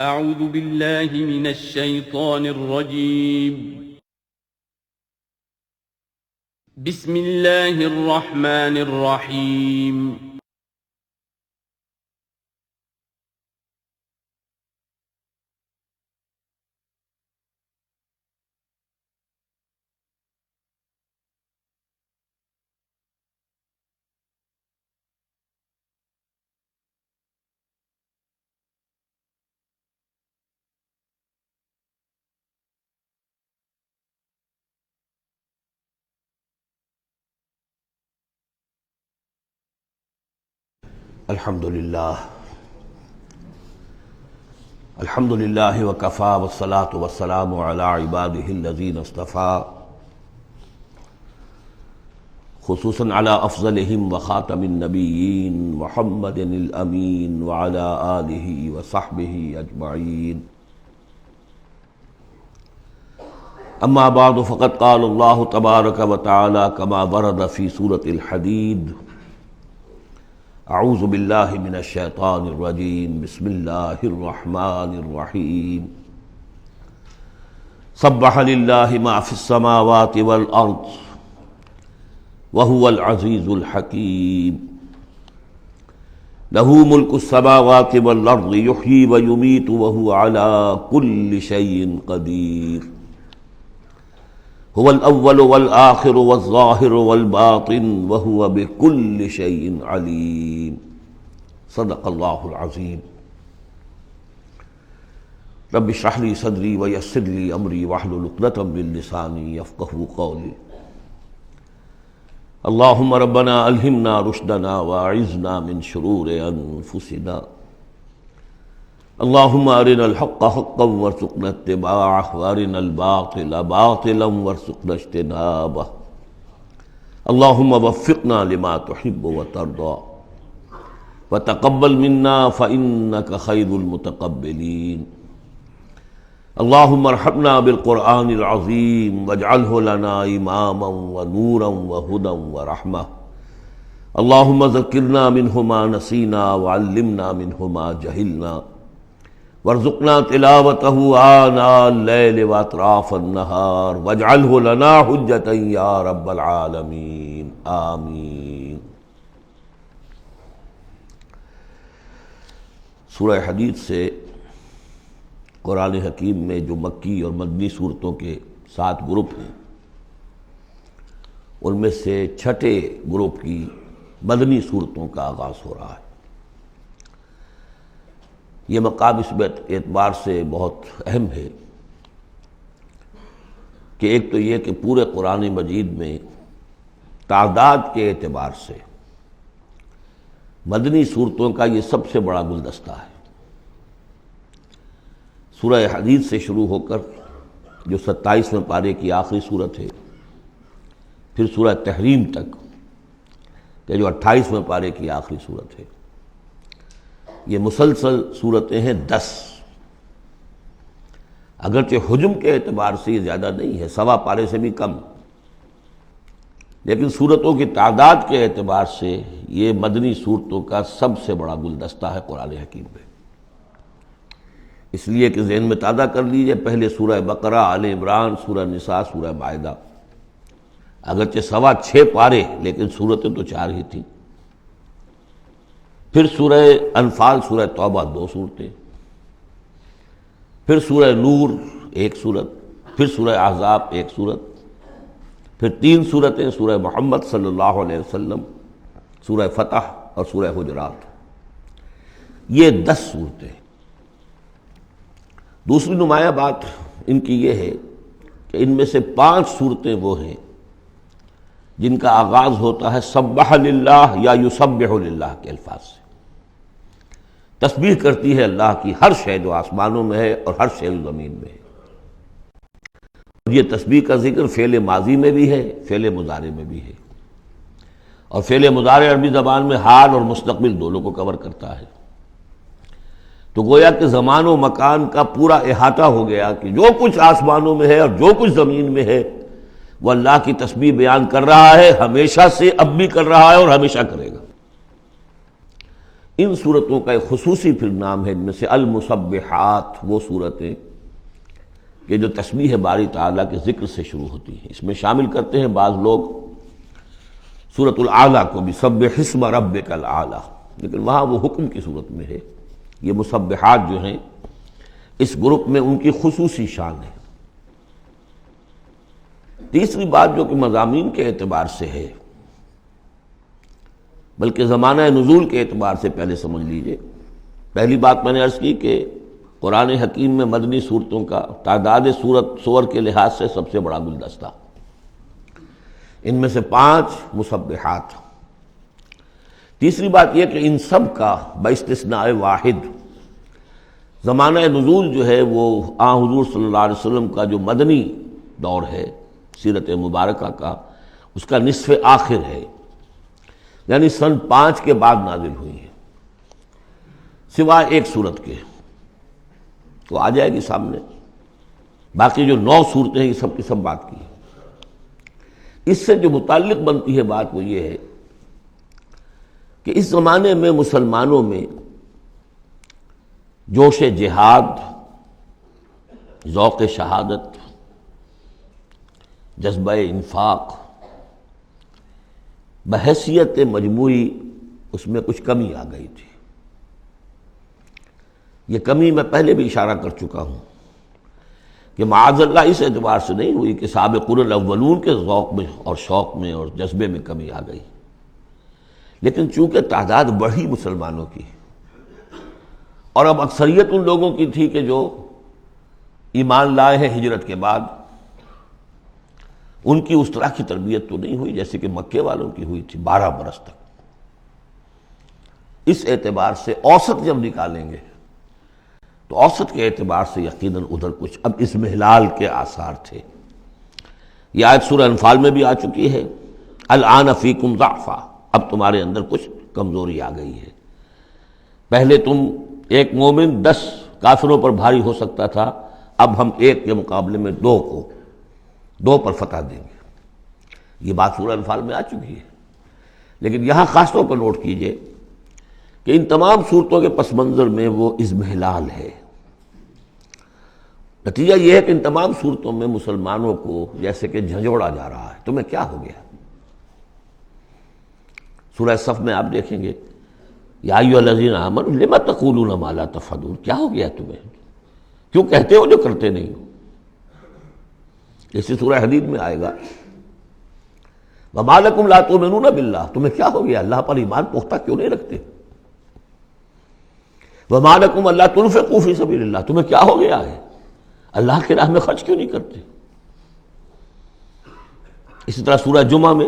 اعوذ باللہ من الشیطان الرجیم بسم اللہ الرحمن الرحیم الحمدللہ وکفی والصلاة والسلام علی عبادہ الذین اصطفیٰ خصوصاً علی افضلہم وخاتم النبیین محمد الامین وعلی آلہ وصحبہ اجمعین اما بعد فقد قال اللہ تبارک وتعالی کما ورد فی سورۃ الحدید اعوذ باللہ من الشیطان الرجیم بسم اللہ الرحمن الرحیم سبح للہ ما فی السماوات والارض وہو العزیز الحکیم لہ ملک السماوات والارض یحیی ویمیت وہو علی کل شیء قدیر هو الاول والآخر والظاہر والباطن وهو بكل شيء علیم صدق اللہ العظیم رب اشرح لي صدری ویسر لي امری واحلل عقدۃ من لسانی یفقہوا قولی اللہم ربنا الہمنا رشدنا واعذنا من شرور انفسنا اللہم ارنا الحق حقا وارزقنا اتباعہ وارنا الباطل باطلا وارزقنا اجتنابہ اللہم وفقنا لما تحب وترضى وتقبل منا فإنك خیر المتقبلین اللہم ارحمنا بالقرآن العظیم واجعلہ لنا اماما ونورا وہدى ورحمہ اللہم ذکرنا منہ ما نسینا وعلمنا منہ ما جہلنا وارزقنا تلاوتہ آناء اللیل واطراف النہار واجعلہ لنا حجتا یا رب العالمین آمین۔ سورہ حدید سے قرآن حکیم میں جو مکی اور مدنی صورتوں کے 7 گروپ ہیں ان میں سے چھٹے گروپ کی مدنی صورتوں کا آغاز ہو رہا ہے۔ یہ مقام اس اعتبار سے بہت اہم ہے کہ ایک تو یہ کہ پورے قرآن مجید میں تعداد کے اعتبار سے مدنی صورتوں کا یہ سب سے بڑا گلدستہ ہے۔ سورہ حدید سے شروع ہو کر جو 27ویں پارے کی آخری صورت ہے، پھر سورہ تحریم تک کہ جو 28ویں پارے کی آخری صورت ہے، یہ مسلسل صورتیں ہیں 10۔ اگرچہ حجم کے اعتبار سے یہ زیادہ نہیں ہے، 1.25 پارے سے بھی کم، لیکن صورتوں کی تعداد کے اعتبار سے یہ مدنی صورتوں کا سب سے بڑا گلدستہ ہے قرآن حکیم میں۔ اس لیے کہ ذہن میں تازہ کر لیجئے، پہلے سورہ بقرہ، آل عمران، سورہ نساء، سورہ مائدہ، اگرچہ 6.25 پارے لیکن صورتیں تو 4 ہی تھیں۔ پھر سورہ انفال، سورہ توبہ 2 صورتیں، پھر سورہ نور 1 صورت، پھر سورہ احزاب 1 صورت، پھر 3 صورتیں سورہ محمد صلی اللہ علیہ وسلم، سورہ فتح اور سورہ حجرات۔ یہ 10 صورتیں۔ دوسری نمایاں بات ان کی یہ ہے کہ ان میں سے 5 صورتیں وہ ہیں جن کا آغاز ہوتا ہے سبح للہ یا یسبح للہ کے الفاظ سے۔ تسبیح کرتی ہے اللہ کی ہر شے جو آسمانوں میں ہے اور ہر شے جو زمین میں ہے۔ یہ تسبیح کا ذکر فعل ماضی میں بھی ہے، فعل مضارع میں بھی ہے، اور فعل مضارع عربی زبان میں حال اور مستقبل دونوں کو کور کرتا ہے۔ تو گویا کہ زمان و مکان کا پورا احاطہ ہو گیا کہ جو کچھ آسمانوں میں ہے اور جو کچھ زمین میں ہے وہ اللہ کی تسبیح بیان کر رہا ہے، ہمیشہ سے اب بھی کر رہا ہے اور ہمیشہ کرے گا۔ ان صورتوں کا ایک خصوصی پھر نام ہے، ان میں سے المسبحات، وہ صورتیں کہ جو تسبیح باری تعالیٰ کے ذکر سے شروع ہوتی ہیں۔ اس میں شامل کرتے ہیں بعض لوگ سورۃ الاعلیٰ کو بھی، سبح اسم ربک الاعلیٰ، لیکن وہاں وہ حکم کی صورت میں ہے۔ یہ مسبحات جو ہیں اس گروپ میں ان کی خصوصی شان ہے۔ تیسری بات جو کہ مضامین کے اعتبار سے ہے، بلکہ زمانہ نزول کے اعتبار سے پہلے سمجھ لیجئے۔ پہلی بات میں نے عرض کی کہ قرآن حکیم میں مدنی صورتوں کا تعداد سور کے لحاظ سے سب سے بڑا گلدستہ، ان میں سے 5 مسبحات۔ تیسری بات یہ کہ ان سب کا باستثناء واحد زمانہ نزول جو ہے وہ حضور صلی اللہ علیہ وسلم کا جو مدنی دور ہے سیرت مبارکہ کا، اس کا نصف آخر ہے، یعنی سن 5 کے بعد نازل ہوئی ہے، سوائے ایک صورت کے، تو آ جائے گی سامنے۔ باقی جو 9 صورتیں ہیں یہ سب کی سب بات کی ہے۔ اس سے جو متعلق بنتی ہے بات وہ یہ ہے کہ اس زمانے میں مسلمانوں میں جوش جہاد، ذوق شہادت، جذبہ انفاق، بحیثیت مجموعی اس میں کچھ کمی آ گئی تھی۔ یہ کمی میں پہلے بھی اشارہ کر چکا ہوں کہ معاذ اللہ اس اعتبار سے نہیں ہوئی کہ سابقون الاولون کے ذوق میں اور شوق میں اور جذبے میں کمی آ گئی، لیکن چونکہ تعداد بڑھی مسلمانوں کی، اور اب اکثریت ان لوگوں کی تھی کہ جو ایمان لائے ہیں ہجرت کے بعد، ان کی اس طرح کی تربیت تو نہیں ہوئی جیسے کہ مکے والوں کی ہوئی تھی 12 برس تک۔ اس اعتبار سے اوسط جب نکالیں گے تو اوسط کے اعتبار سے یقیناً ادھر کچھ اب اضمحلال کے آثار تھے۔ یہ آیت سورہ انفال میں بھی آ چکی ہے، الآن فیکم ضعف، اب تمہارے اندر کچھ کمزوری آ گئی ہے۔ پہلے تم ایک مومن 10 کافروں پر بھاری ہو سکتا تھا، اب ہم ایک کے مقابلے میں 2 پر فتح دیں گے۔ یہ بات سورہ انفال میں آ چکی ہے، لیکن یہاں خاص طور پر نوٹ کیجئے کہ ان تمام صورتوں کے پس منظر میں وہ اضمحلال ہے۔ نتیجہ یہ ہے کہ ان تمام صورتوں میں مسلمانوں کو جیسے کہ جھنجھوڑا جا رہا ہے، تمہیں کیا ہو گیا؟ سورہ صف میں آپ دیکھیں گے، یا ایھا الذین آمنوا لم تقولون ما لا تفعلون، کیا ہو گیا تمہیں؟ کیوں کہتے ہو جو کرتے نہیں ہو؟ اسی سورہ حدید میں آئے گا، وما لکم لا تؤمنون باللہ، تمہیں کیا ہو گیا؟ اللہ پر ایمان پختہ کیوں نہیں رکھتے؟ وما لکم الا تنفقوا فی سبیل اللہ، تمہیں کیا ہو گیا ہے؟ اللہ کی راہ میں خرچ کیوں نہیں کرتے؟ اسی طرح سورہ جمعہ میں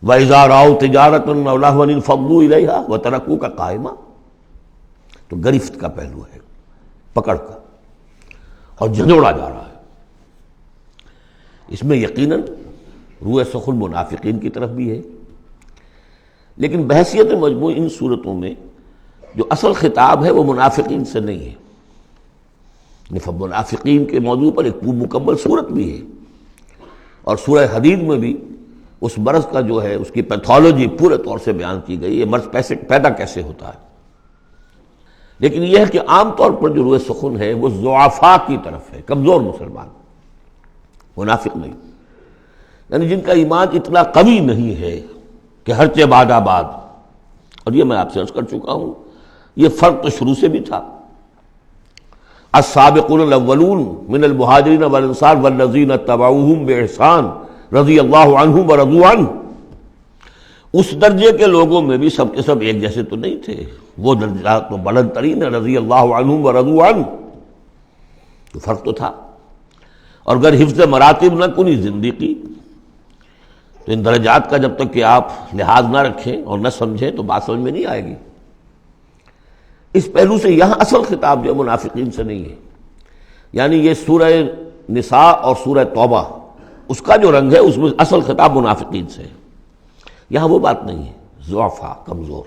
وَإِذَا رَأَوْا تِجَارَةً أَوْ لَهْوًا انفضوا إِلَيْهَا وَتَرَكُوكَ قَائِمًا، تو گرفت کا پہلو ہے، پکڑ کا، اور جھنجھوڑا جا رہا ہے۔ اس میں یقیناً روح سخن منافقین کی طرف بھی ہے، لیکن بحیثیت مجموع ان صورتوں میں جو اصل خطاب ہے وہ منافقین سے نہیں ہے۔ منافقین کے موضوع پر ایک مکمل صورت بھی ہے، اور سورہ حدید میں بھی اس مرض کا جو ہے اس کی پیتھولوجی پورے طور سے بیان کی گئی، یہ مرض پیدا کیسے ہوتا ہے۔ لیکن یہ ہے کہ عام طور پر جو روح سخن ہے وہ ضعفاء کی طرف ہے، کمزور مسلمان، منافق نہیں، یعنی جن کا ایمان اتنا قوی نہیں ہے کہ ہر چہ باد آباد۔ اور یہ میں آپ سے عرض کر چکا ہوں، یہ فرق تو شروع سے بھی تھا۔ السابقون الاولون من المہاجرین والانصار والذین اتبعوہم باحسان رضی اللہ عنہم ورضوا عنہ، اس درجے کے لوگوں میں بھی سب کے سب ایک جیسے تو نہیں تھے، وہ درجات تو بلند ترین ہے، رضی اللہ عنہم ورضوا عنہ، تو فرق تو تھا۔ اور اگر حفظ مراتب نہ کنی زندگی، تو ان درجات کا جب تک کہ آپ لحاظ نہ رکھیں اور نہ سمجھیں تو بات سمجھ میں نہیں آئے گی۔ اس پہلو سے یہاں اصل خطاب جو منافقین سے نہیں ہے، یعنی یہ سورہ نساء اور سورہ توبہ اس کا جو رنگ ہے اس میں اصل خطاب منافقین سے ہے، یہاں وہ بات نہیں ہے، ضعفاء، کمزور۔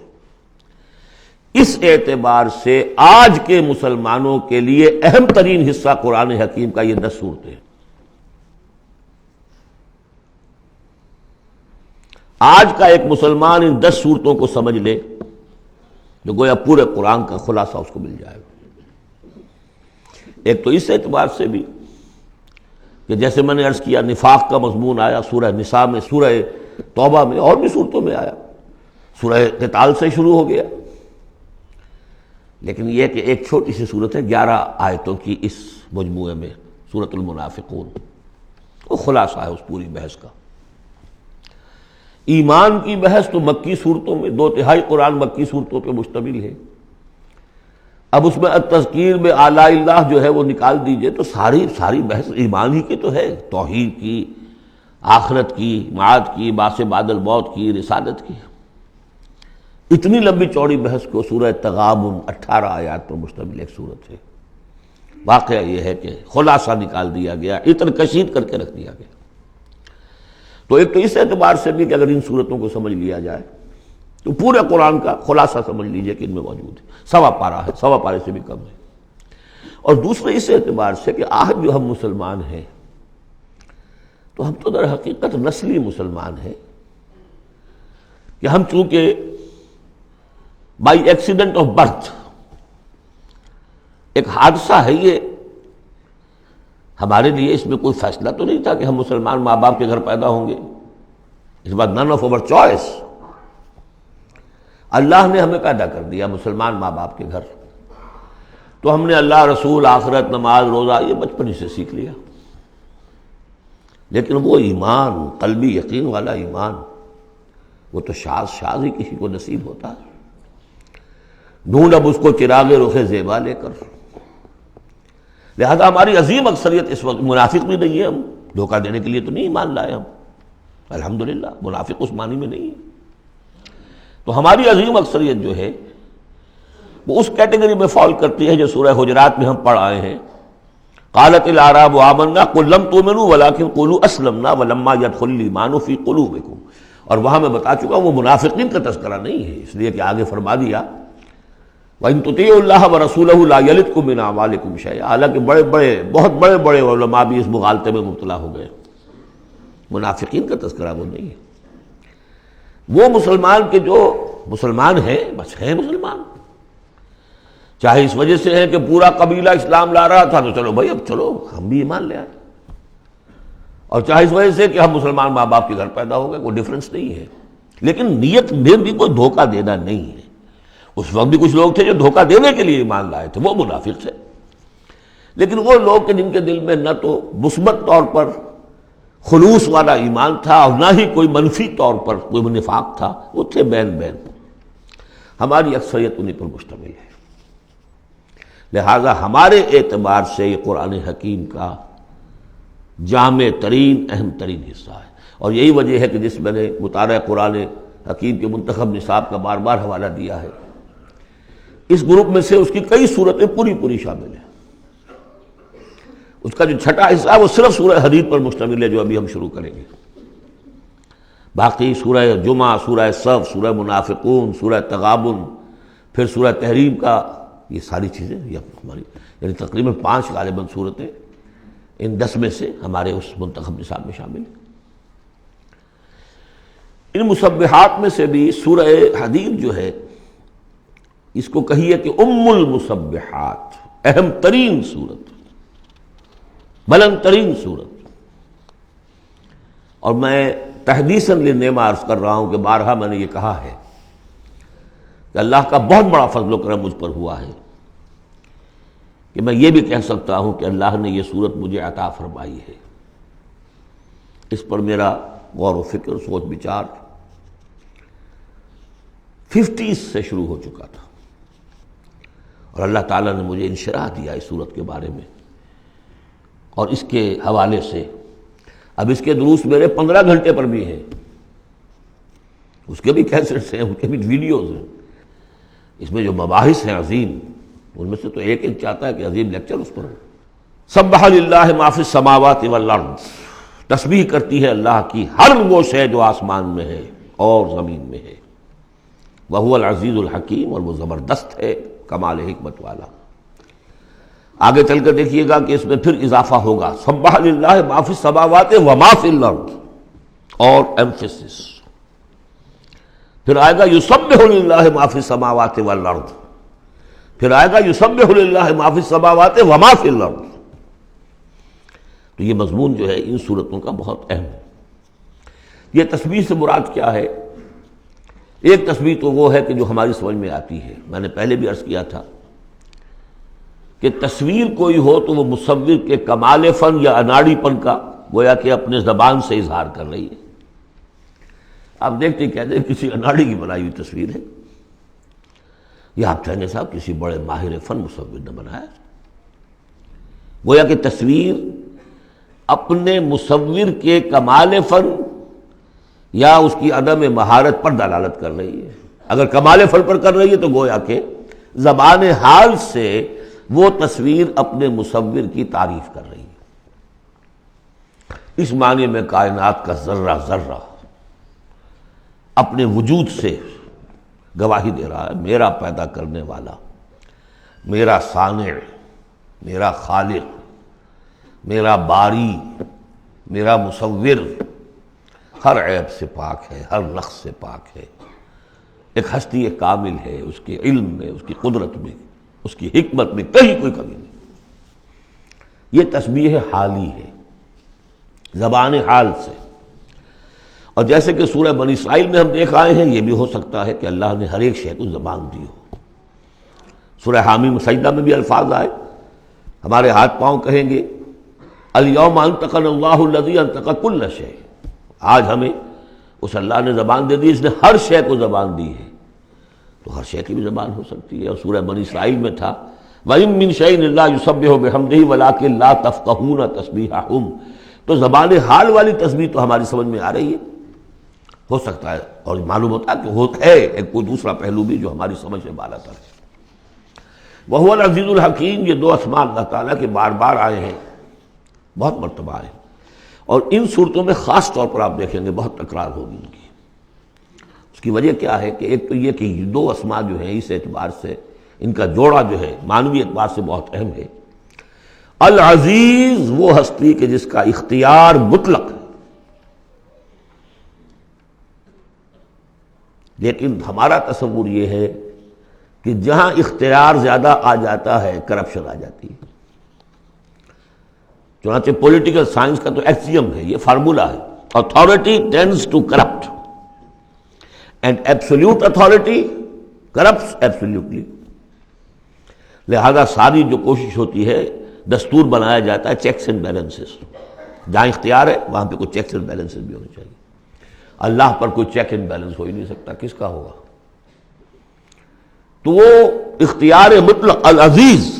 اس اعتبار سے آج کے مسلمانوں کے لیے اہم ترین حصہ قرآن حکیم کا یہ 10 صورتیں ہیں۔ آج کا ایک مسلمان ان 10 صورتوں کو سمجھ لے جو گویا پورے قرآن کا خلاصہ اس کو مل جائے گا۔ ایک تو اس اعتبار سے بھی کہ جیسے میں نے عرض کیا نفاق کا مضمون آیا سورہ نساء میں، سورہ توبہ میں، اور بھی صورتوں میں آیا، سورہ قتال سے شروع ہو گیا، لیکن یہ کہ ایک چھوٹی سی صورت ہے 11 آیتوں کی اس مجموعے میں، سورۃ المنافقون، وہ خلاصہ ہے اس پوری بحث کا۔ ایمان کی بحث تو مکی صورتوں میں 2/3 قرآن مکی صورتوں پہ مشتمل ہے، اب اس میں التذکیر میں آلاء اللہ جو ہے وہ نکال دیجئے تو ساری بحث ایمان ہی کی تو ہے، توحید کی، آخرت کی، معاد کی، باعث بعد الموت کی، رسالت کی۔ اتنی لمبی چوڑی بحث کو سورہ تغابن 18 آیات پر مشتمل ایک صورت ہے۔ واقعہ یہ ہے کہ خلاصہ نکال دیا گیا، اتر کشید کر کے رکھ دیا گیا۔ تو ایک تو اس اعتبار سے بھی کہ اگر ان صورتوں کو سمجھ لیا جائے تو پورے قرآن کا خلاصہ سمجھ لیجئے کہ ان میں موجود ہے، 1.25 پارہ ہے، 1.25 پارے سے بھی کم ہے۔ اور دوسرے اس اعتبار سے کہ آج جو ہم مسلمان ہیں تو ہم تو در حقیقت نسلی مسلمان ہیں کہ ہم چونکہ بائی ایکسیڈنٹ آف برتھ، ایک حادثہ ہے یہ، ہمارے لیے اس میں کوئی فیصلہ تو نہیں تھا کہ ہم مسلمان ماں باپ کے گھر پیدا ہوں گے، اس بات نن آف اوور چوائس، اللہ نے ہمیں پیدا کر دیا مسلمان ماں باپ کے گھر، تو ہم نے اللہ، رسول، آخرت، نماز، روزہ یہ بچپن ہی سے سیکھ لیا، لیکن وہ ایمان، قلبی یقین والا ایمان، وہ تو شاذ ہی کسی کو نصیب ہوتا ہے۔ ڈھونڈ اب اس کو چراغ رخ زیبا لے کر، لہذا ہماری عظیم اکثریت اس وقت منافق بھی نہیں ہے، ہم دھوکہ دینے کے لیے تو نہیں ایمان لائے ہم، الحمدللہ منافق اس معنی میں نہیں ہے۔ تو ہماری عظیم اکثریت جو ہے وہ اس کیٹیگری میں فال کرتی ہے جو سورہ حجرات میں ہم پڑھ آئے ہیں، قالت الاعراب آمنا قل لم تؤمنوا ولکن قولوا اسلمنا ولما يدخل الايمان في قلوبكم، اور وہاں میں بتا چکا وہ منافقین کا تذکرہ نہیں ہے، اس لیے کہ آگے فرما دیا وَإِن تُطِيعُوا اللَّهَ وَرَسُولَهُ لَا يَلِتْكُم مِّنْ أَعْمَالِكُمْ شَيْئًا، حالانکہ بہت بڑے علماء بھی اس مغالطے میں مبتلا ہو گئے، منافقین کا تذکرہ وہ نہیں ہے، وہ مسلمان کے جو مسلمان ہیں بس ہیں مسلمان، چاہے اس وجہ سے ہے کہ پورا قبیلہ اسلام لا رہا تھا تو چلو بھائی اب چلو ہم بھی ایمان لے آئے، اور چاہے اس وجہ سے کہ ہم مسلمان ماں باپ کے گھر پیدا ہو گئے، کوئی ڈفرنس نہیں ہے، لیکن نیت میں بھی کوئی دھوکہ دینا نہیں ہے۔ اس وقت بھی کچھ لوگ تھے جو دھوکہ دینے کے لیے ایمان لائے تھے، وہ منافق تھے، لیکن وہ لوگ کہ جن کے دل میں نہ تو مثبت طور پر خلوص والا ایمان تھا اور نہ ہی کوئی منفی طور پر کوئی نفاق تھا، وہ تھے بین بین، ہماری اکثریت انہیں پر مشتمل ہے۔ لہذا ہمارے اعتبار سے یہ قرآن حکیم کا جامع ترین اہم ترین حصہ ہے، اور یہی وجہ ہے کہ جس میں نے مطالعہ قرآن حکیم کے منتخب نصاب کا بار بار حوالہ دیا ہے، اس گروپ میں سے اس کی کئی صورتیں پوری شامل ہیں۔ اس کا جو چھٹا حصہ ہے وہ صرف سورہ حدید پر مشتمل ہے جو ابھی ہم شروع کریں گے، باقی سورہ جمعہ، سورہ صف، سورہ منافقون، سورہ تغابن، پھر سورہ تحریم کا، یہ ساری چیزیں یہ ہماری یعنی تقریباً 5 غالباً صورتیں ان 10 میں سے ہمارے اس منتخب نصاب میں شامل ہیں۔ ان مسبحات میں سے بھی سورہ حدید جو ہے اس کو کہیے کہ ام المسبحات، اہم ترین صورت، بلند ترین صورت، اور میں تحدیثاً للنعمہ عرض کر رہا ہوں کہ بارہا میں نے یہ کہا ہے کہ اللہ کا بہت بڑا فضل و کرم مجھ پر ہوا ہے کہ میں یہ بھی کہہ سکتا ہوں کہ اللہ نے یہ صورت مجھے عطا فرمائی ہے۔ اس پر میرا غور و فکر، سوچ بچار 50s سے شروع ہو چکا تھا، اور اللہ تعالیٰ نے مجھے انشراح دیا اس صورت کے بارے میں، اور اس کے حوالے سے اب اس کے دروس میرے 15 گھنٹے پر بھی ہیں، اس کے بھی کیسٹس ہیں، ان کے بھی ویڈیوز ہیں، اس میں جو مباحث ہیں عظیم، ان میں سے تو ایک چاہتا ہے کہ عظیم لیکچر اس پر ہو۔ سبح للہ ما فی السماوات والارض، تسبیح کرتی ہے اللہ کی ہر وہ شے جو آسمان میں ہے اور زمین میں ہے، وہو العزیز الحکیم، اور وہ زبردست ہے، کمال حکمت والا۔ آگے چل کر دیکھیے گا کہ اس میں پھر اضافہ ہوگا، سبح للہ ما فی السماوات وما فی الارض، اور ایمفیسس، پھر آئے گا یسبح للہ ما فی السماوات والارض، پھر آئے گا یسبح للہ ما فی السماوات وما فی الارض۔ تو یہ مضمون جو ہے ان صورتوں کا بہت اہم ہے۔ یہ تسبیح سے مراد کیا ہے؟ ایک تسبیح تو وہ ہے کہ جو ہماری سمجھ میں آتی ہے، میں نے پہلے بھی عرض کیا تھا کہ تصویر کوئی ہو تو وہ مصور کے کمال فن یا اناڑی پن کا گویا کہ اپنے زبان سے اظہار کر رہی ہے۔ آپ دیکھتے کہتے ہیں کسی اناڑی کی بنائی ہوئی تصویر ہے، یا آپ کہیں گے صاحب کسی بڑے ماہر فن مصور نے بنایا۔ گویا کہ تصویر اپنے مصور کے کمال فن یا اس کی عدم مہارت پر دلالت کر رہی ہے۔ اگر کمال فن پر کر رہی ہے تو گویا کہ زبان حال سے وہ تصویر اپنے مصور کی تعریف کر رہی ہے۔ اس معنی میں کائنات کا ذرہ ذرہ اپنے وجود سے گواہی دے رہا ہے، میرا پیدا کرنے والا، میرا صانع، میرا خالق، میرا باری، میرا مصور ہر عیب سے پاک ہے، ہر نقص سے پاک ہے، ایک ہستی کامل ہے، اس کے علم میں، اس کی قدرت میں، اس کی حکمت میں کہیں کوئی کمی نہیں۔ یہ تسبیح حالی ہے، زبان حال سے۔ اور جیسے کہ سورہ بنی اسرائیل میں ہم دیکھ آئے ہیں، یہ بھی ہو سکتا ہے کہ اللہ نے ہر ایک شے کو زبان دی ہو۔ سورہ حامیم سجدہ میں بھی الفاظ آئے، ہمارے ہاتھ پاؤں کہیں گے الیوم انطقنا اللہ الذی انطق کل شیء، آج ہمیں اس اللہ نے زبان دے دی، اس نے ہر شے کو زبان دی ہے، تو ہر شے کی بھی زبان ہو سکتی ہے۔ اور سورہ بنی اسرائیل میں تھا وَإِن مِّن شَيْءٍ إِلَّا يُسَبِّحُ بِحَمْدِهِ وَلَٰكِن لَّا تَفْقَهُونَ تَسْبِيحَهُمْ، تو زبان حال والی تسبیح تو ہماری سمجھ میں آ رہی ہے، ہو سکتا ہے اور معلوم ہوتا ہے کہ ہے ایک کوئی دوسرا پہلو بھی جو ہماری سمجھ سے بالا تر ہے۔ وَهُوَ الْعَزِيزُ الْحَكِيمُ، یہ دو اسماء اللہ تعالیٰ کے بار بار آئے ہیں، بہت مرتبہ آئے ہیں، اور ان صورتوں میں خاص طور پر آپ دیکھیں گے بہت تکرار ہوگی ان کی۔ اس کی وجہ کیا ہے کہ ایک تو یہ کہ یہ دو اسماء جو ہیں اس اعتبار سے ان کا جوڑا جو ہے معنوی اعتبار سے بہت اہم ہے۔ العزیز وہ ہستی کہ جس کا اختیار مطلق ہے، لیکن ہمارا تصور یہ ہے کہ جہاں اختیار زیادہ آ جاتا ہے کرپشن آ جاتی ہے۔ چنانچہ پولیٹیکل سائنس کا تو ایکسیم ہے، یہ فارمولا ہے، authority tends to corrupt and absolute authority corrupts absolutely۔ لہذا ساری جو کوشش ہوتی ہے، دستور بنایا جاتا ہے چیکس اینڈ بیلنسز، جہاں اختیار ہے وہاں پہ کوئی چیکس اینڈ بیلنسز بھی ہونے چاہیے۔ اللہ پر کوئی چیک اینڈ بیلنس ہو ہی نہیں سکتا، کس کا ہوگا؟ تو وہ اختیار مطلق العزیز،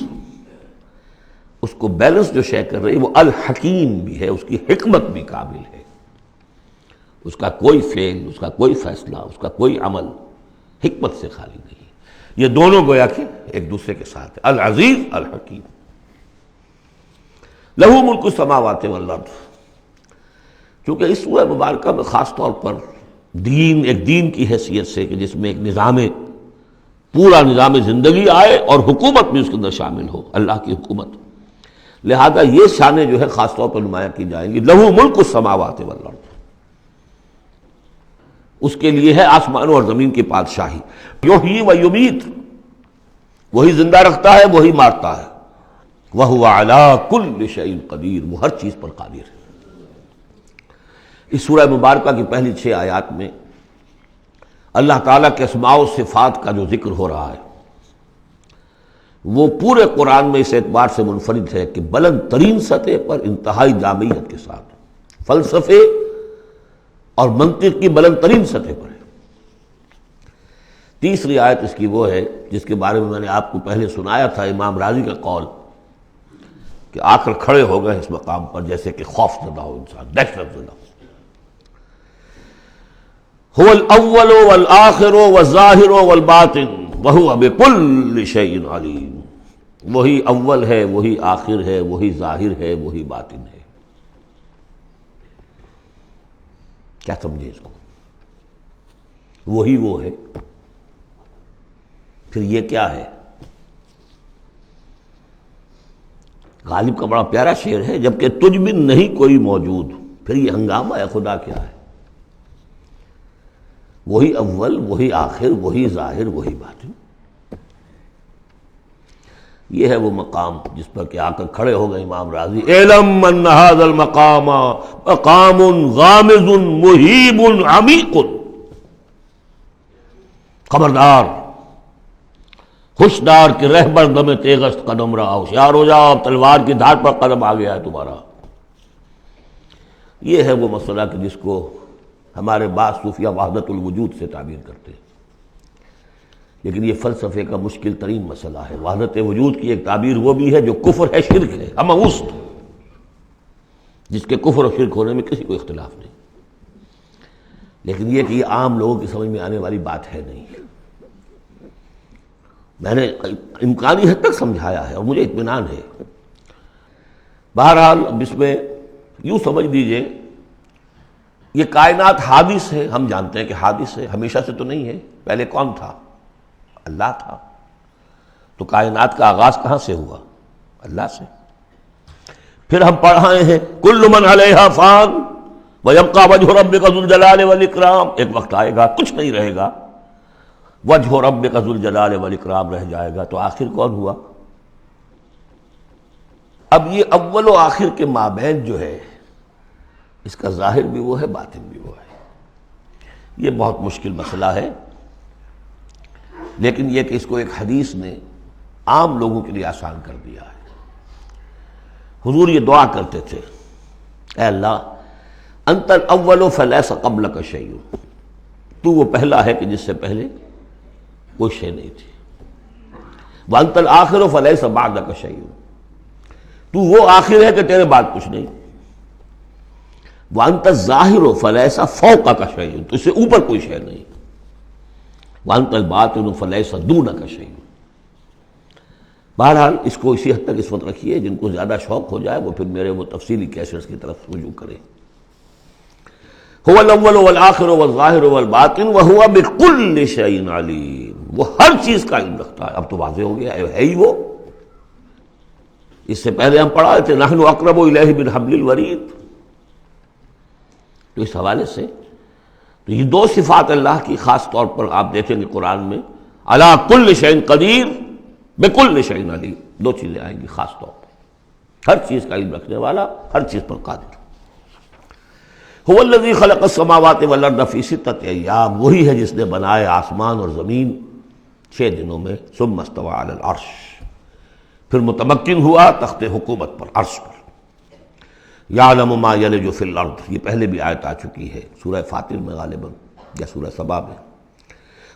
اس کو بیلنس جو شے کر رہی وہ الحکیم بھی ہے، اس کی حکمت بھی کامل ہے، اس کا کوئی فعل، اس کا کوئی فیصلہ، اس کا کوئی عمل حکمت سے خالی نہیں۔ یہ دونوں گویا کہ ایک دوسرے کے ساتھ ہے، العزیز الحکیم۔ لہو ملک السماوات والارض، چونکہ اس سورہ مبارکہ میں خاص طور پر دین، ایک دین کی حیثیت سے کہ جس میں ایک نظام، پورا نظام زندگی آئے اور حکومت بھی اس کے اندر شامل ہو، اللہ کی حکومت، لہذا یہ شانیں جو ہے خاص طور پر نمایاں کی جائیں گی۔ لہو ملک السماوات والارض، اس کے لیے ہے آسمانوں اور زمین کی بادشاہی۔ یحیی و یمیت، وہی زندہ رکھتا ہے، وہی مارتا ہے۔ وہو علی کل شیء قدیر، وہ ہر چیز پر قادر ہے۔ اس سورہ مبارکہ کی پہلی 6 آیات میں اللہ تعالیٰ کے اسماء و صفات کا جو ذکر ہو رہا ہے وہ پورے قرآن میں اس اعتبار سے منفرد ہے کہ بلند ترین سطح پر انتہائی جامعیت کے ساتھ، فلسفے اور منطق کی بلند ترین سطح پر ہے۔ تیسری آیت اس کی وہ ہے جس کے بارے میں نے آپ کو پہلے سنایا تھا، امام راضی کا قول کہ آ کر کھڑے ہو گئے اس مقام پر جیسے کہ خوف زدہ ہو انسان، دہشت زدہ ہو۔ هو الاول والآخر والظاہر والباطن وهو بكل شيء علیم، وہی اول ہے، وہی آخر ہے، وہی ظاہر ہے، وہی باطن ہے۔ کیا سمجھے اس کو؟ وہی وہ ہے، پھر یہ کیا ہے؟ غالب کا بڑا پیارا شعر ہے، جبکہ تجھ بن نہیں کوئی موجود، پھر یہ ہنگامہ ہے خدا کیا ہے؟ وہی اول، وہی آخر، وہی ظاہر، وہی باطن۔ یہ ہے وہ مقام جس پر کہ آ کر کھڑے ہو گئے امام راضی، اعلم ان ھذا المقام مقام غامض مہیب عمیق، خبردار، ہوشیار کہ رہبر دم تیغست قدم رہا، ہوشیار ہو جاؤ، تلوار کی دھار پر قدم آ گیا ہے تمہارا۔ یہ ہے وہ مسئلہ کہ جس کو ہمارے بعض صوفیہ وحدت الوجود سے تعبیر کرتے ہیں، لیکن یہ فلسفے کا مشکل ترین مسئلہ ہے۔ وحدت وجود کی ایک تعبیر وہ بھی ہے جو کفر ہے، شرک ہے، اما وسط، جس کے کفر اور شرک ہونے میں کسی کو اختلاف نہیں، لیکن یہ کہ یہ عام لوگوں کی سمجھ میں آنے والی بات ہے نہیں۔ میں نے امکانی حد تک سمجھایا ہے اور مجھے اطمینان ہے۔ بہرحال اب اس میں یوں سمجھ دیجئے، یہ کائنات حادث ہے، ہم جانتے ہیں کہ حادث ہے، ہمیشہ سے تو نہیں ہے۔ پہلے کون تھا؟ اللہ تھا۔ تو کائنات کا آغاز کہاں سے ہوا؟ اللہ سے۔ پھر ہم پڑھ رہے ہیں کل من علیہا فان ویبقی وجہ ربک ذو الجلال والاکرام، ایک وقت آئے گا کچھ نہیں رہے گا، وجہ ربک ذو الجلال والاکرام رہ جائے گا۔ تو آخر کون ہوا؟ اب یہ اول و آخر کے مابین جو ہے، اس کا ظاہر بھی وہ ہے، باطن بھی وہ ہے۔ یہ بہت مشکل مسئلہ ہے، لیکن یہ کہ اس کو ایک حدیث نے عام لوگوں کے لیے آسان کر دیا ہے۔ حضور یہ دعا کرتے تھے، اے اللہ انت الاول فلیس قبلک شیء، تو وہ پہلا ہے کہ جس سے پہلے کوئی شے نہیں تھی، وانت الآخر فلیس بعدک شیء، تو وہ آخر ہے کہ تیرے بعد کچھ نہیں، وانت الظاہر فلیس فوقک شیء، تو اس سے اوپر کوئی شے نہیں، وانت الباطن فلیس دونک شیء۔ بہرحال اس کو اسی حد تک اس وقت رکھیے، جن کو زیادہ شوق ہو جائے وہ پھر میرے وہ تفصیلی کیسٹس کی طرف رجوع کریں۔ هو الاول والآخر والظاہر والباطن وهو بكل شيء علیم، وہ ہر چیز کا علم رکھتا ہے۔ اب تو واضح ہو گیا ہے ہی وہ۔ اس سے پہلے ہم پڑھا تھے نحن اقرب الیہ من حبل الورید، تو اس حوالے سے تو یہ دو صفات اللہ کی خاص طور پر آپ دیکھیں گے قرآن میں، علی کل شیء قدیر بکل شیء علیم، دو چیزیں آئیں گی خاص طور پر، ہر چیز کا علم رکھنے والا، ہر چیز پر قادر۔ هو الذی خلق السماوات والارض فی ستۃ ایام، وہی ہے جس نے بنائے آسمان اور زمین 6 دنوں میں، ثم استوى علی العرش، پھر متمکن ہوا تخت حکومت پر، عرش پر۔ یعلم ما یلج فی الارض، یہ پہلے بھی آیت آ چکی ہے سورہ فاطر میں غالباً یا سورہ سبا میں۔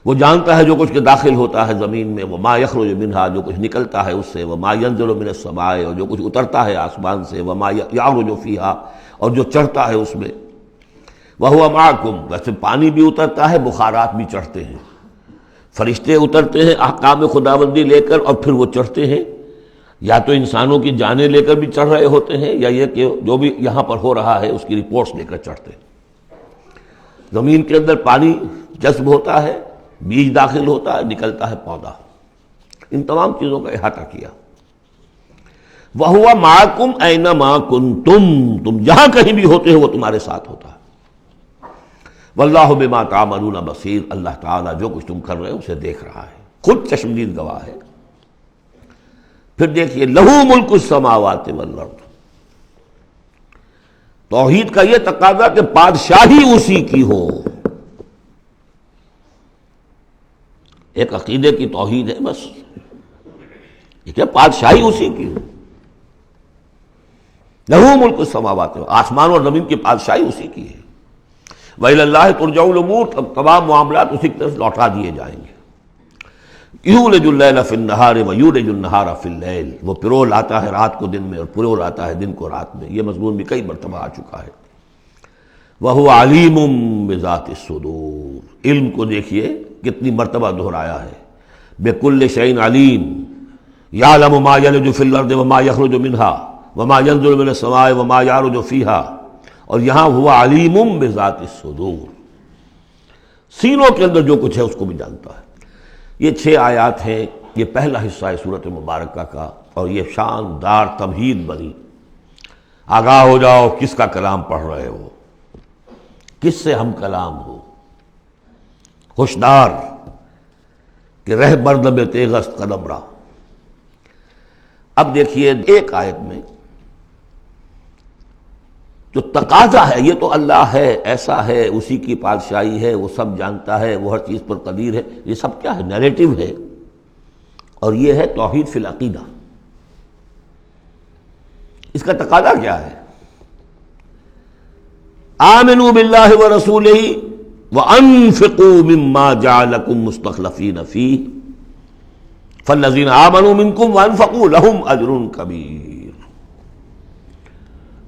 وہ جانتا ہے جو کچھ کے داخل ہوتا ہے زمین میں، وما یخرج منہا، جو کچھ نکلتا ہے اس سے، وما ینزل من السماء، اور جو کچھ اترتا ہے آسمان سے، وما یعرج فیہا، اور جو چڑھتا ہے اس میں، وہو معکم، ویسے پانی بھی اترتا ہے، بخارات بھی چڑھتے ہیں، فرشتے اترتے ہیں احکام خداوندی لے کر اور پھر وہ چڑھتے ہیں، یا تو انسانوں کی جانیں لے کر بھی چڑھ رہے ہوتے ہیں، یا یہ کہ جو بھی یہاں پر ہو رہا ہے اس کی رپورٹس لے کر چڑھتے ہیں۔ زمین کے اندر پانی جذب ہوتا ہے، بیج داخل ہوتا ہے، نکلتا ہے پودا، ان تمام چیزوں کا احاطہ کیا۔ وَهُوَ مَعَكُمْ أَيْنَمَا كُنْتُمْ، تم جہاں کہیں بھی ہوتے ہو وہ تمہارے ساتھ ہوتا ہے۔ وَاللَّهُ بِمَا تَعْمَلُونَ بَصِيرٌ، اللہ تعالیٰ جو کچھ تم کر رہے ہو اسے دیکھ رہا ہے، خود چشمدید گواہ ہے۔ پھر دیکھیے لَهُ مُلْكُ السَّمَاوَاتِ وَالْأَرْضِ، توحید کا یہ تقاضا کہ بادشاہی اسی کی ہو، ایک عقیدے کی توحید ہے بس، یہ کہ بادشاہی اسی کی ہو، لَهُ مُلْكُ السَّمَاوَاتِ، آسمان اور زمین کی بادشاہی اسی کی ہے۔ وَإِلَى اللَّهِ تُرْجَعُ الْأُمُورُ، تمام معاملات اسی کی طرف لوٹا دیے جائیں گے۔ یولج اللیل فی النہار ویولج النہار فی اللیل، وہ پرو لاتا ہے رات کو دن میں اور پرو لاتا ہے دن کو رات میں، یہ مضمون بھی کئی مرتبہ آ چکا ہے۔ وَهُوَ عَلِيمٌ بِذَاتِ الصُّدُورِ، علم کو دیکھیے کتنی مرتبہ دہرایا ہے، بِكُلِّ شَيْءٍ عَلِيمٌ، يَعْلَمُ مَا يَلِجُ فِي الْأَرْضِ وَمَا يَخْرُجُ مِنْهَا وَمَا يَنزِلُ مِنَ السَّمَاءِ وَمَا يَعْرُجُ فِيهَا، اور یہاں ہوا علیم بذات الصدور، سینوں کے اندر جو کچھ ہے اس کو بھی جانتا ہے۔ یہ 6 آیات ہیں، یہ پہلا حصہ ہے سورۃ مبارکہ کا، اور یہ شاندار تمہید بنی، آگاہ ہو جاؤ کس کا کلام پڑھ رہے ہو، کس سے ہم کلام ہو۔ ہوشدار کہ رہ بردم تیغست قدم را۔ اب دیکھیے ایک آیت میں جو تقاضا ہے، یہ تو اللہ ہے، ایسا ہے، اسی کی پادشاہی ہے، وہ سب جانتا ہے، وہ ہر چیز پر قدیر ہے، یہ سب کیا ہے؟ نیریٹو ہے، اور یہ ہے توحید فی العقیدہ۔ اس کا تقاضا کیا ہے؟ آمنوا باللہ ورسولہ وانفقوا مما جعلکم مستخلفین فیہ فالذین آمنوا منکم وانفقوا لہم اجر کبیر۔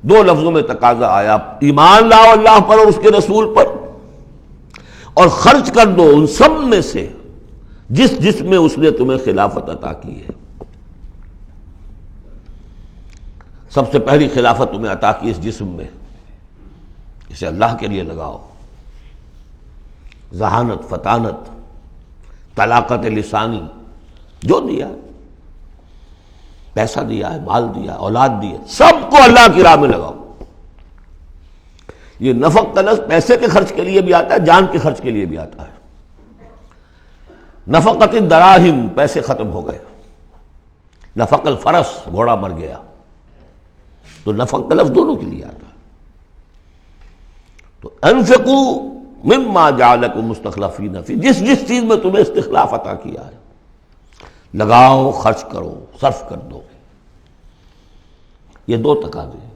دو لفظوں میں تقاضا آیا، ایمان لاؤ اللہ پر اور اس کے رسول پر، اور خرچ کر دو ان سب میں سے جس میں اس نے تمہیں خلافت عطا کی ہے۔ سب سے پہلی خلافت تمہیں عطا کی اس جسم میں، اسے اللہ کے لیے لگاؤ۔ ذہانت، فطانت، طلاقت لسانی، جو دیا ہے، پیسہ دیا ہے، مال دیا ہے، اولاد دی ہے، سب کو اللہ کی راہ میں لگاؤ۔ یہ نفق کا لفظ پیسے کے خرچ کے لیے بھی آتا ہے، جان کے خرچ کے لیے بھی آتا ہے۔ نفقت الدراہم، پیسے ختم ہو گئے۔ نفق الفرس، گھوڑا مر گیا، تو نفق کا لفظ دونوں کے لیے آتا ہے۔ تو انفقوا مما جعلکم مستخلفین فی، جس چیز میں تمہیں استخلاف عطا کیا ہے لگاؤ، خرچ کرو، صرف کر دو۔ یہ دو تقاضے ہیں۔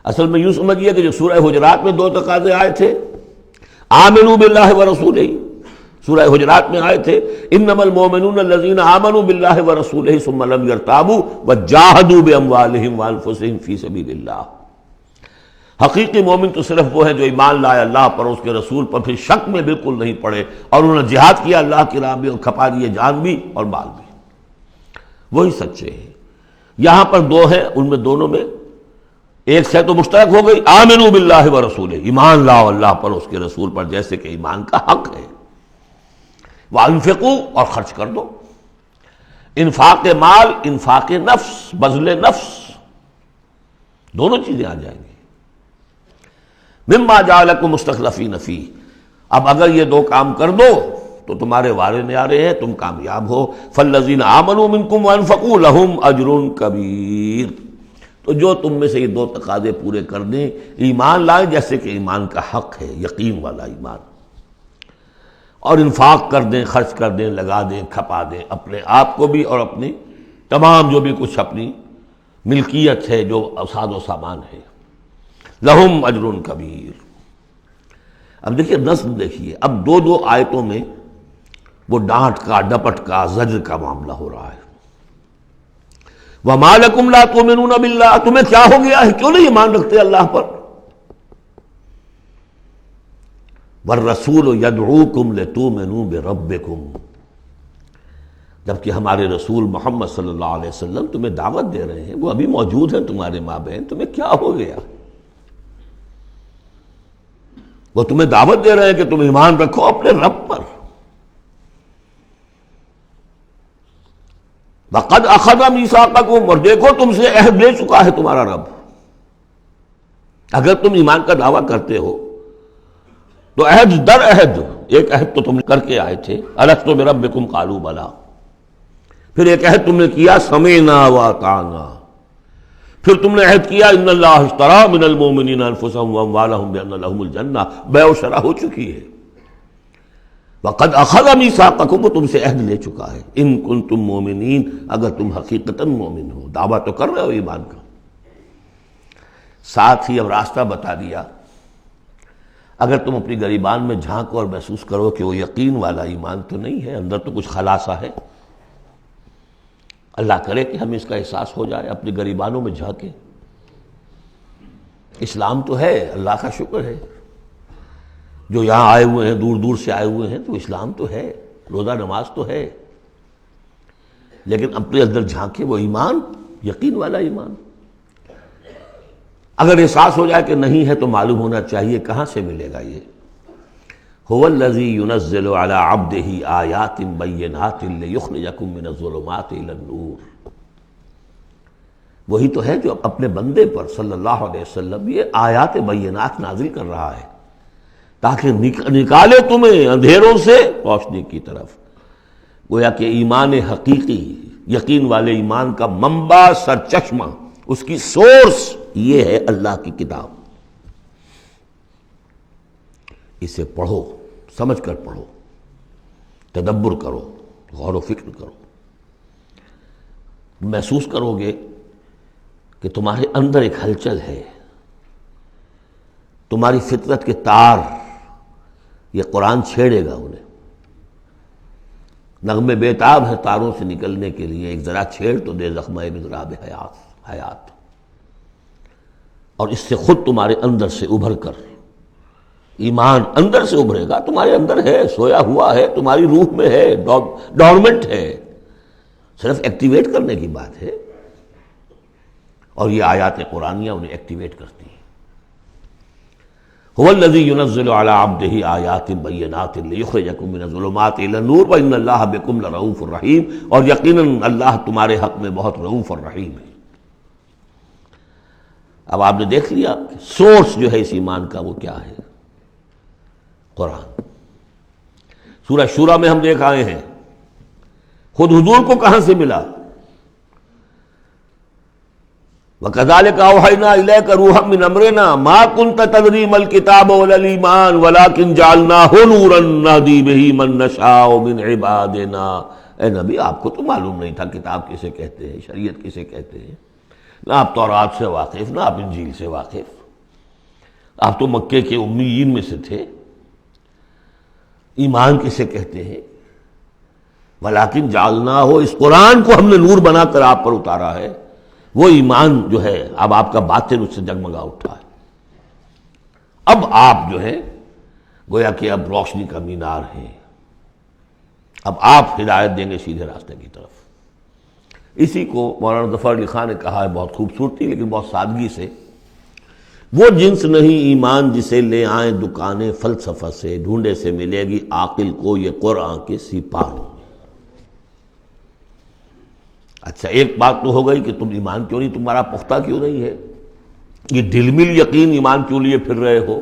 اصل میں یوں سمجھیے کہ جو سورہ حجرات میں دو تقاضے آئے تھے، آمنوا باللہ ورسولہ، سورہ حجرات میں آئے تھے انما المؤمنون الذین آمنوا باللہ ورسولہ ثم لم یرتابوا وجاہدوا باموالہم وانفسہم فی سبیل اللہ۔ حقیقی مومن تو صرف وہ ہے جو ایمان لائے اللہ پر، اس کے رسول پر، پھر شک میں بالکل نہیں پڑے، اور انہوں نے جہاد کیا اللہ کی راہ میں اور کھپا دیے جان بھی اور مال بھی، وہی سچے ہیں۔ یہاں پر دو ہیں، ان میں دونوں میں ایک سے تو مشترک ہو گئی، آمنوا باللہ ورسولہ، ایمان لاؤ اللہ پر، اس کے رسول پر، جیسے کہ ایمان کا حق ہے۔ وانفقوا، اور خرچ کر دو۔ انفاق مال، انفاق نفس، بذل نفس، دونوں چیزیں آ جائیں گی۔ مما جعلکم مستخلفین فیہ، اب اگر یہ دو کام کر دو تو تمہارے وارے نیارے ہیں، تم کامیاب ہو۔ فالذین آمنوا منکم وانفقوا لہم اجر کبیر، تو جو تم میں سے یہ دو تقاضے پورے کر دیں، ایمان لائیں جیسے کہ ایمان کا حق ہے، یقین والا ایمان، اور انفاق کر دیں، خرچ کر دیں، لگا دیں، کھپا دیں، اپنے آپ کو بھی اور اپنی تمام جو بھی کچھ اپنی ملکیت ہے، جو ساز و سامان ہے، لہم اجر کبیر۔ اب دیکھیے نظم، دیکھیے اب دو آیتوں میں وہ ڈانٹ کا، ڈپٹ کا، زجر کا معاملہ ہو رہا ہے۔ وَمَا لَكُمْ لَا تُؤْمِنُونَ بِاللَّهِ، تمہیں کیا ہو گیا ہے، کیوں نہیں ایمان رکھتے اللہ پر؟ وَالرَّسُولُ يَدْعُوكُمْ لِتُؤْمِنُوا بِرَبِّكُمْ، جبکہ ہمارے رسول محمد صلی اللہ علیہ وسلم تمہیں دعوت دے رہے ہیں، وہ ابھی موجود ہیں تمہارے مابین، تمہیں کیا ہو گیا؟ وہ تمہیں دعوت دے رہے ہیں کہ تم ایمان رکھو اپنے رب پر۔ وَقَدْ أَخَذَ مِيثَاقَكُمْ، اور دیکھو تم سے عہد لے چکا ہے تمہارا رب۔ اگر تم ایمان کا دعویٰ کرتے ہو تو عہد در عہد، ایک عہد تو تم کر کے آئے تھے، أَلَسْتُ بِرَبِّكُمْ قَالُوا بَلَىٰ، پھر ایک عہد تم نے کیا سَمِعْنَا وَأَطَعْنَا، پھر تم نے عہد کیا ان اللہ اشترى من المؤمنین انفسهم واموالهم بان لهم الجنہ، بیع و شرع ہو چکی ہے۔ وقد اخذ میثاقکم، وہ تم سے عہد لے چکا ہے، ان کنتم مومنین، اگر تم حقیقتاً مومن ہو، دعویٰ تو کر رہے ہو ایمان کا۔ ساتھ ہی اب راستہ بتا دیا، اگر تم اپنی گریبان میں جھانکو اور محسوس کرو کہ وہ یقین والا ایمان تو نہیں ہے، اندر تو کچھ خلاصہ ہے، اللہ کرے کہ ہمیں اس کا احساس ہو جائے، اپنی گریبانوں میں جھانکیں۔ اسلام تو ہے، اللہ کا شکر ہے، جو یہاں آئے ہوئے ہیں، دور دور سے آئے ہوئے ہیں، تو اسلام تو ہے، روزہ نماز تو ہے، لیکن اپنے اندر جھانکے وہ ایمان، یقین والا ایمان۔ اگر احساس ہو جائے کہ نہیں ہے تو معلوم ہونا چاہیے کہاں سے ملے گا یہ۔ هو الذی ينزل على عبده آیات بینات لیخرجکم من الظلمات الى النور، وہی تو ہے جو اپنے بندے پر صلی اللہ علیہ وسلم یہ آیات بینات نازل کر رہا ہے تاکہ نکالے تمہیں اندھیروں سے روشنی کی طرف۔ گویا کہ ایمان حقیقی، یقین والے ایمان کا منبع، سرچشمہ، اس کی سورس یہ ہے اللہ کی کتاب۔ اسے پڑھو، سمجھ کر پڑھو، تدبر کرو، غور و فکر کرو، محسوس کرو گے کہ تمہارے اندر ایک ہلچل ہے، تمہاری فطرت کے تار، یہ قرآن چھیڑے گا انہیں۔ نغمے بیتاب ہے تاروں سے نکلنے کے لیے، ایک ذرا چھیڑ تو دے زخمہ مضراب حیات، اور اس سے خود تمہارے اندر سے ابھر کر ایمان اندر سے ابھرے گا۔ تمہارے اندر ہے، سویا ہوا ہے، تمہاری روح میں ہے، ڈورمنٹ ہے، صرف ایکٹیویٹ کرنے کی بات ہے، اور یہ آیات قرآنیہ انہیں ایکٹیویٹ کرتی ہیں۔ هو الذی ينزل على عبده آیات بینات لیخرجکم من الظلمات الی النور وان اللہ بکم لرؤوف رحیم، اور یقیناً اللہ تمہارے حق میں بہت رؤوف اور رحیم ہے۔ اب آپ نے دیکھ لیا سورس جو ہے اس ایمان کا وہ کیا ہے، قرآن۔ سورہ شورى میں ہم دیکھ آئے ہیں خود حضور کو کہاں سے ملا، وَكَذَلِكَ أَوْحَيْنَا إِلَيْكَ رُوحًا مِّنْ أَمْرِنَا مَا كُنْتَ تَدْرِي مَا الْكِتَابُ وَلَا الْإِيمَانُ وَلَكِنْ جَعَلْنَاهُ نُورًا نَهْدِي بِهِ مَن نَّشَاءُ مِنْ عِبَادِنَا۔ اے نبی، آپ کو تو معلوم نہیں تھا کتاب کسے کہتے ہیں، شریعت کسے کہتے ہیں، نہ آپ تورات سے واقف، نہ آپ انجیل سے واقف، آپ تو مکے کے امیین میں سے تھے۔ ایمان کسے کہتے ہیں؟ وَلَكِنْ جَعَلْنَاهُ، اس قرآن کو ہم نے نور بنا کر آپ پر اتارا ہے۔ وہ ایمان جو ہے اب آپ کا باطن اس سے جگمگا اٹھا ہے، اب آپ جو ہے گویا کہ اب روشنی کا مینار ہیں، اب آپ ہدایت دیں گے سیدھے راستے کی طرف۔ اسی کو مولانا ظفر علی خان نے کہا ہے بہت خوبصورتی لیکن بہت سادگی سے، وہ جنس نہیں ایمان جسے لے آئیں دکانیں فلسفہ سے، ڈھونڈے سے ملے گی عاقل کو یہ قرآن کے سپاہوں۔ اچھا، ایک بات تو ہو گئی کہ تم ایمان کیوں نہیں، تمہارا پختہ کیوں نہیں ہے، یہ ڈھلمل یقین ایمان کیوں لیے پھر رہے ہو،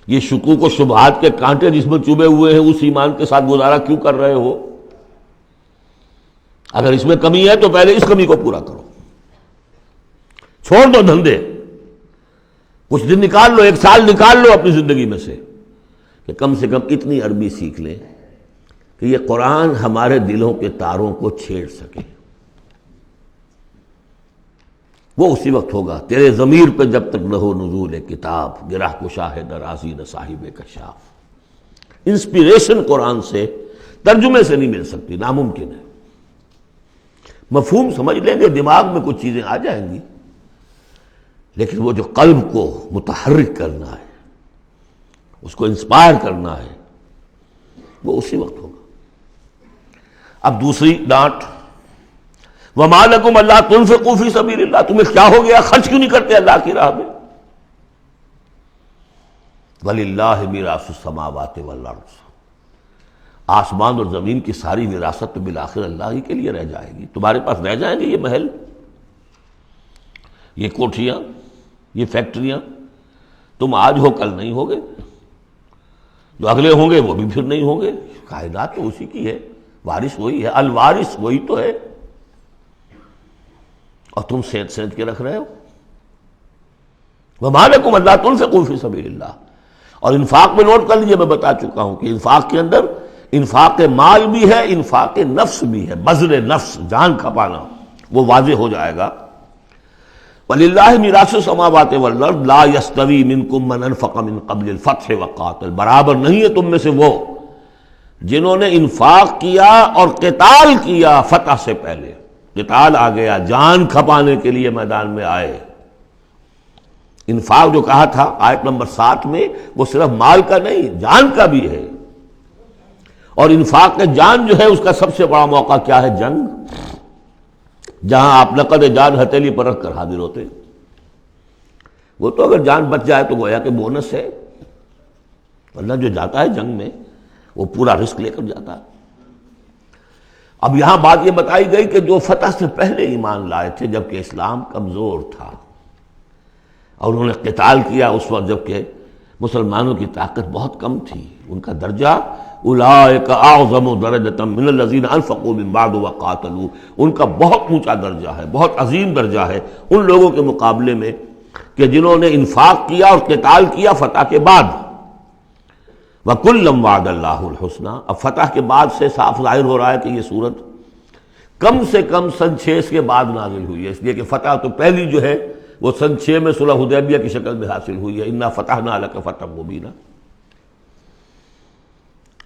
یہ شکوک و شبہات کے کانٹے جس میں چبھے ہوئے ہیں اس ایمان کے ساتھ گزارا کیوں کر رہے ہو؟ اگر اس میں کمی ہے تو پہلے اس کمی کو پورا کرو، چھوڑ دو دھندے، کچھ دن نکال لو، 1 سال نکال لو اپنی زندگی میں سے کہ کم سے کم اتنی عربی سیکھ لیں کہ یہ قرآن ہمارے دلوں کے تاروں کو چھیڑ سکے۔ وہ اسی وقت ہوگا تیرے ضمیر پہ جب تک نہ ہو نزول کتاب، گرہ کشا ہے درازی نہ صاحب کشاف۔ انسپیریشن قرآن سے، ترجمے سے نہیں مل سکتی، ناممکن ہے۔ مفہوم سمجھ لیں گے، دماغ میں کچھ چیزیں آ جائیں گی، لیکن وہ جو قلب کو متحرک کرنا ہے، اس کو انسپائر کرنا ہے، وہ اسی وقت ہوگا۔ اب دوسری ڈانٹ، وَمَا لَكُمْ أَلَّا تُنْفِقُوا فِي سَبِيلِ اللَّهِ، تمہیں کیا ہو گیا، خرچ کیوں نہیں کرتے اللہ کی راہ میں؟ وَلِلَّهِ مِيرَاثُ السَّمَاوَاتِ وَالْأَرْضِ، آسمان اور زمین کی ساری وراثت تو بالآخر اللہ ہی کے لیے رہ جائے گی۔ تمہارے پاس رہ جائیں گے یہ محل، یہ کوٹھیاں، یہ فیکٹریاں، تم آج ہو کل نہیں ہوگے، جو اگلے ہوں گے وہ بھی پھر نہیں ہوں گے، کائنات تو اسی کی ہے، وارث وہی ہے، الوارث وہی تو ہے، اور تم سینت سینت کے رکھ رہے ہو۔ وَمَا لَكُمْ أَلَّا تُنْفِقُوا فِي سَبِيلِ اللَّهِ، اور انفاق میں نوٹ کر لیجیے، میں بتا چکا ہوں کہ انفاق کے اندر انفاق مال بھی ہے، انفاق نفس بھی ہے، بذل نفس، جان کھپانا، وہ واضح ہو جائے گا۔ وَلِلَّهِ مِيرَاثُ السَّمَاوَاتِ وَالْأَرْضِ لَا يَسْتَوِي مِنْكُمْ مَنْ أَنْفَقَ مِنْ قَبْلِ الْفَتْحِ وَقَاتَلَ، برابر نہیں ہے تم میں سے وہ جنہوں نے انفاق کیا اور قتال کیا فتح سے پہلے۔ قتال آ گیا، جان کھپانے کے لیے میدان میں آئے۔ انفاق جو کہا تھا آیت نمبر 7 میں، وہ صرف مال کا نہیں، جان کا بھی ہے، اور انفاق کے جان جو ہے اس کا سب سے بڑا موقع کیا ہے؟ جنگ، جہاں آپ نقد جان ہتھیلی پر رکھ کر حاضر ہوتے۔ وہ تو اگر جان بچ جائے تو گویا کہ بونس ہے، ورنہ جو جاتا ہے جنگ میں وہ پورا رسک لے کر جاتا ہے۔ اب یہاں بات یہ بتائی گئی کہ جو فتح سے پہلے ایمان لائے تھے جبکہ اسلام کمزور تھا، اور انہوں نے قتال کیا اس وقت جبکہ مسلمانوں کی طاقت بہت کم تھی، ان کا درجہ اولئک اعظم درجۃ من الذین انفقوا من بعد وقاتلوا، ان کا بہت اونچا درجہ ہے، بہت عظیم درجہ ہے ان لوگوں کے مقابلے میں کہ جنہوں نے انفاق کیا اور قتال کیا فتح کے بعد۔ وَكُلًّا وَعَدَ اللَّهُ الْحُسْنَىٰ، اب فتح کے بعد سے صاف ظاہر ہو رہا ہے کہ یہ صورت کم سے کم سن 6 کے بعد نازل ہوئی ہے، اس لیے کہ فتح تو پہلی جو ہے وہ سن 6 میں صلح حدیبیہ کی شکل میں حاصل ہوئی ہے، اِنَّا فَتَحْنَا لَكَ فَتْحًا مُبِينًا،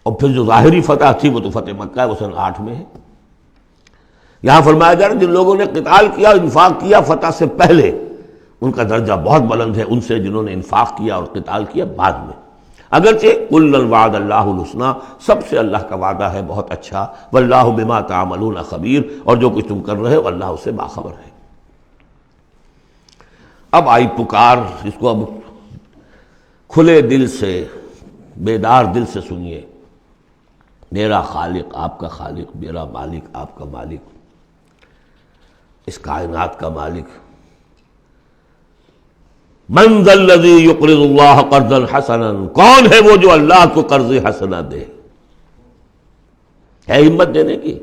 اور پھر جو ظاہری فتح تھی وہ تو فتح مکہ ہے، وہ سن 8 میں ہے۔ یہاں فرمایا جا رہا ہے جن لوگوں نے قتال کیا اور انفاق کیا فتح سے پہلے، ان کا درجہ بہت بلند ہے ان سے جنہوں نے انفاق کیا اور قتال کیا بعد میں۔ اگرچہ کُلًّا وعد اللہ الحسنیٰ، سب سے اللہ کا وعدہ ہے بہت اچھا، واللہ بما تعملون خبیر، اور جو کچھ تم کر رہے ہو اللہ اس سے باخبر ہے۔ اب آئی پکار، اس کو اب کھلے دل سے بیدار دل سے سنیے۔ میرا خالق آپ کا خالق، میرا مالک آپ کا مالک، اس کائنات کا مالک، من ذا الذی یقرض اللہ قرضا حسنا، کون ہے وہ جو اللہ کو قرض حسنا دے؟ ہے ہمت دینے کی؟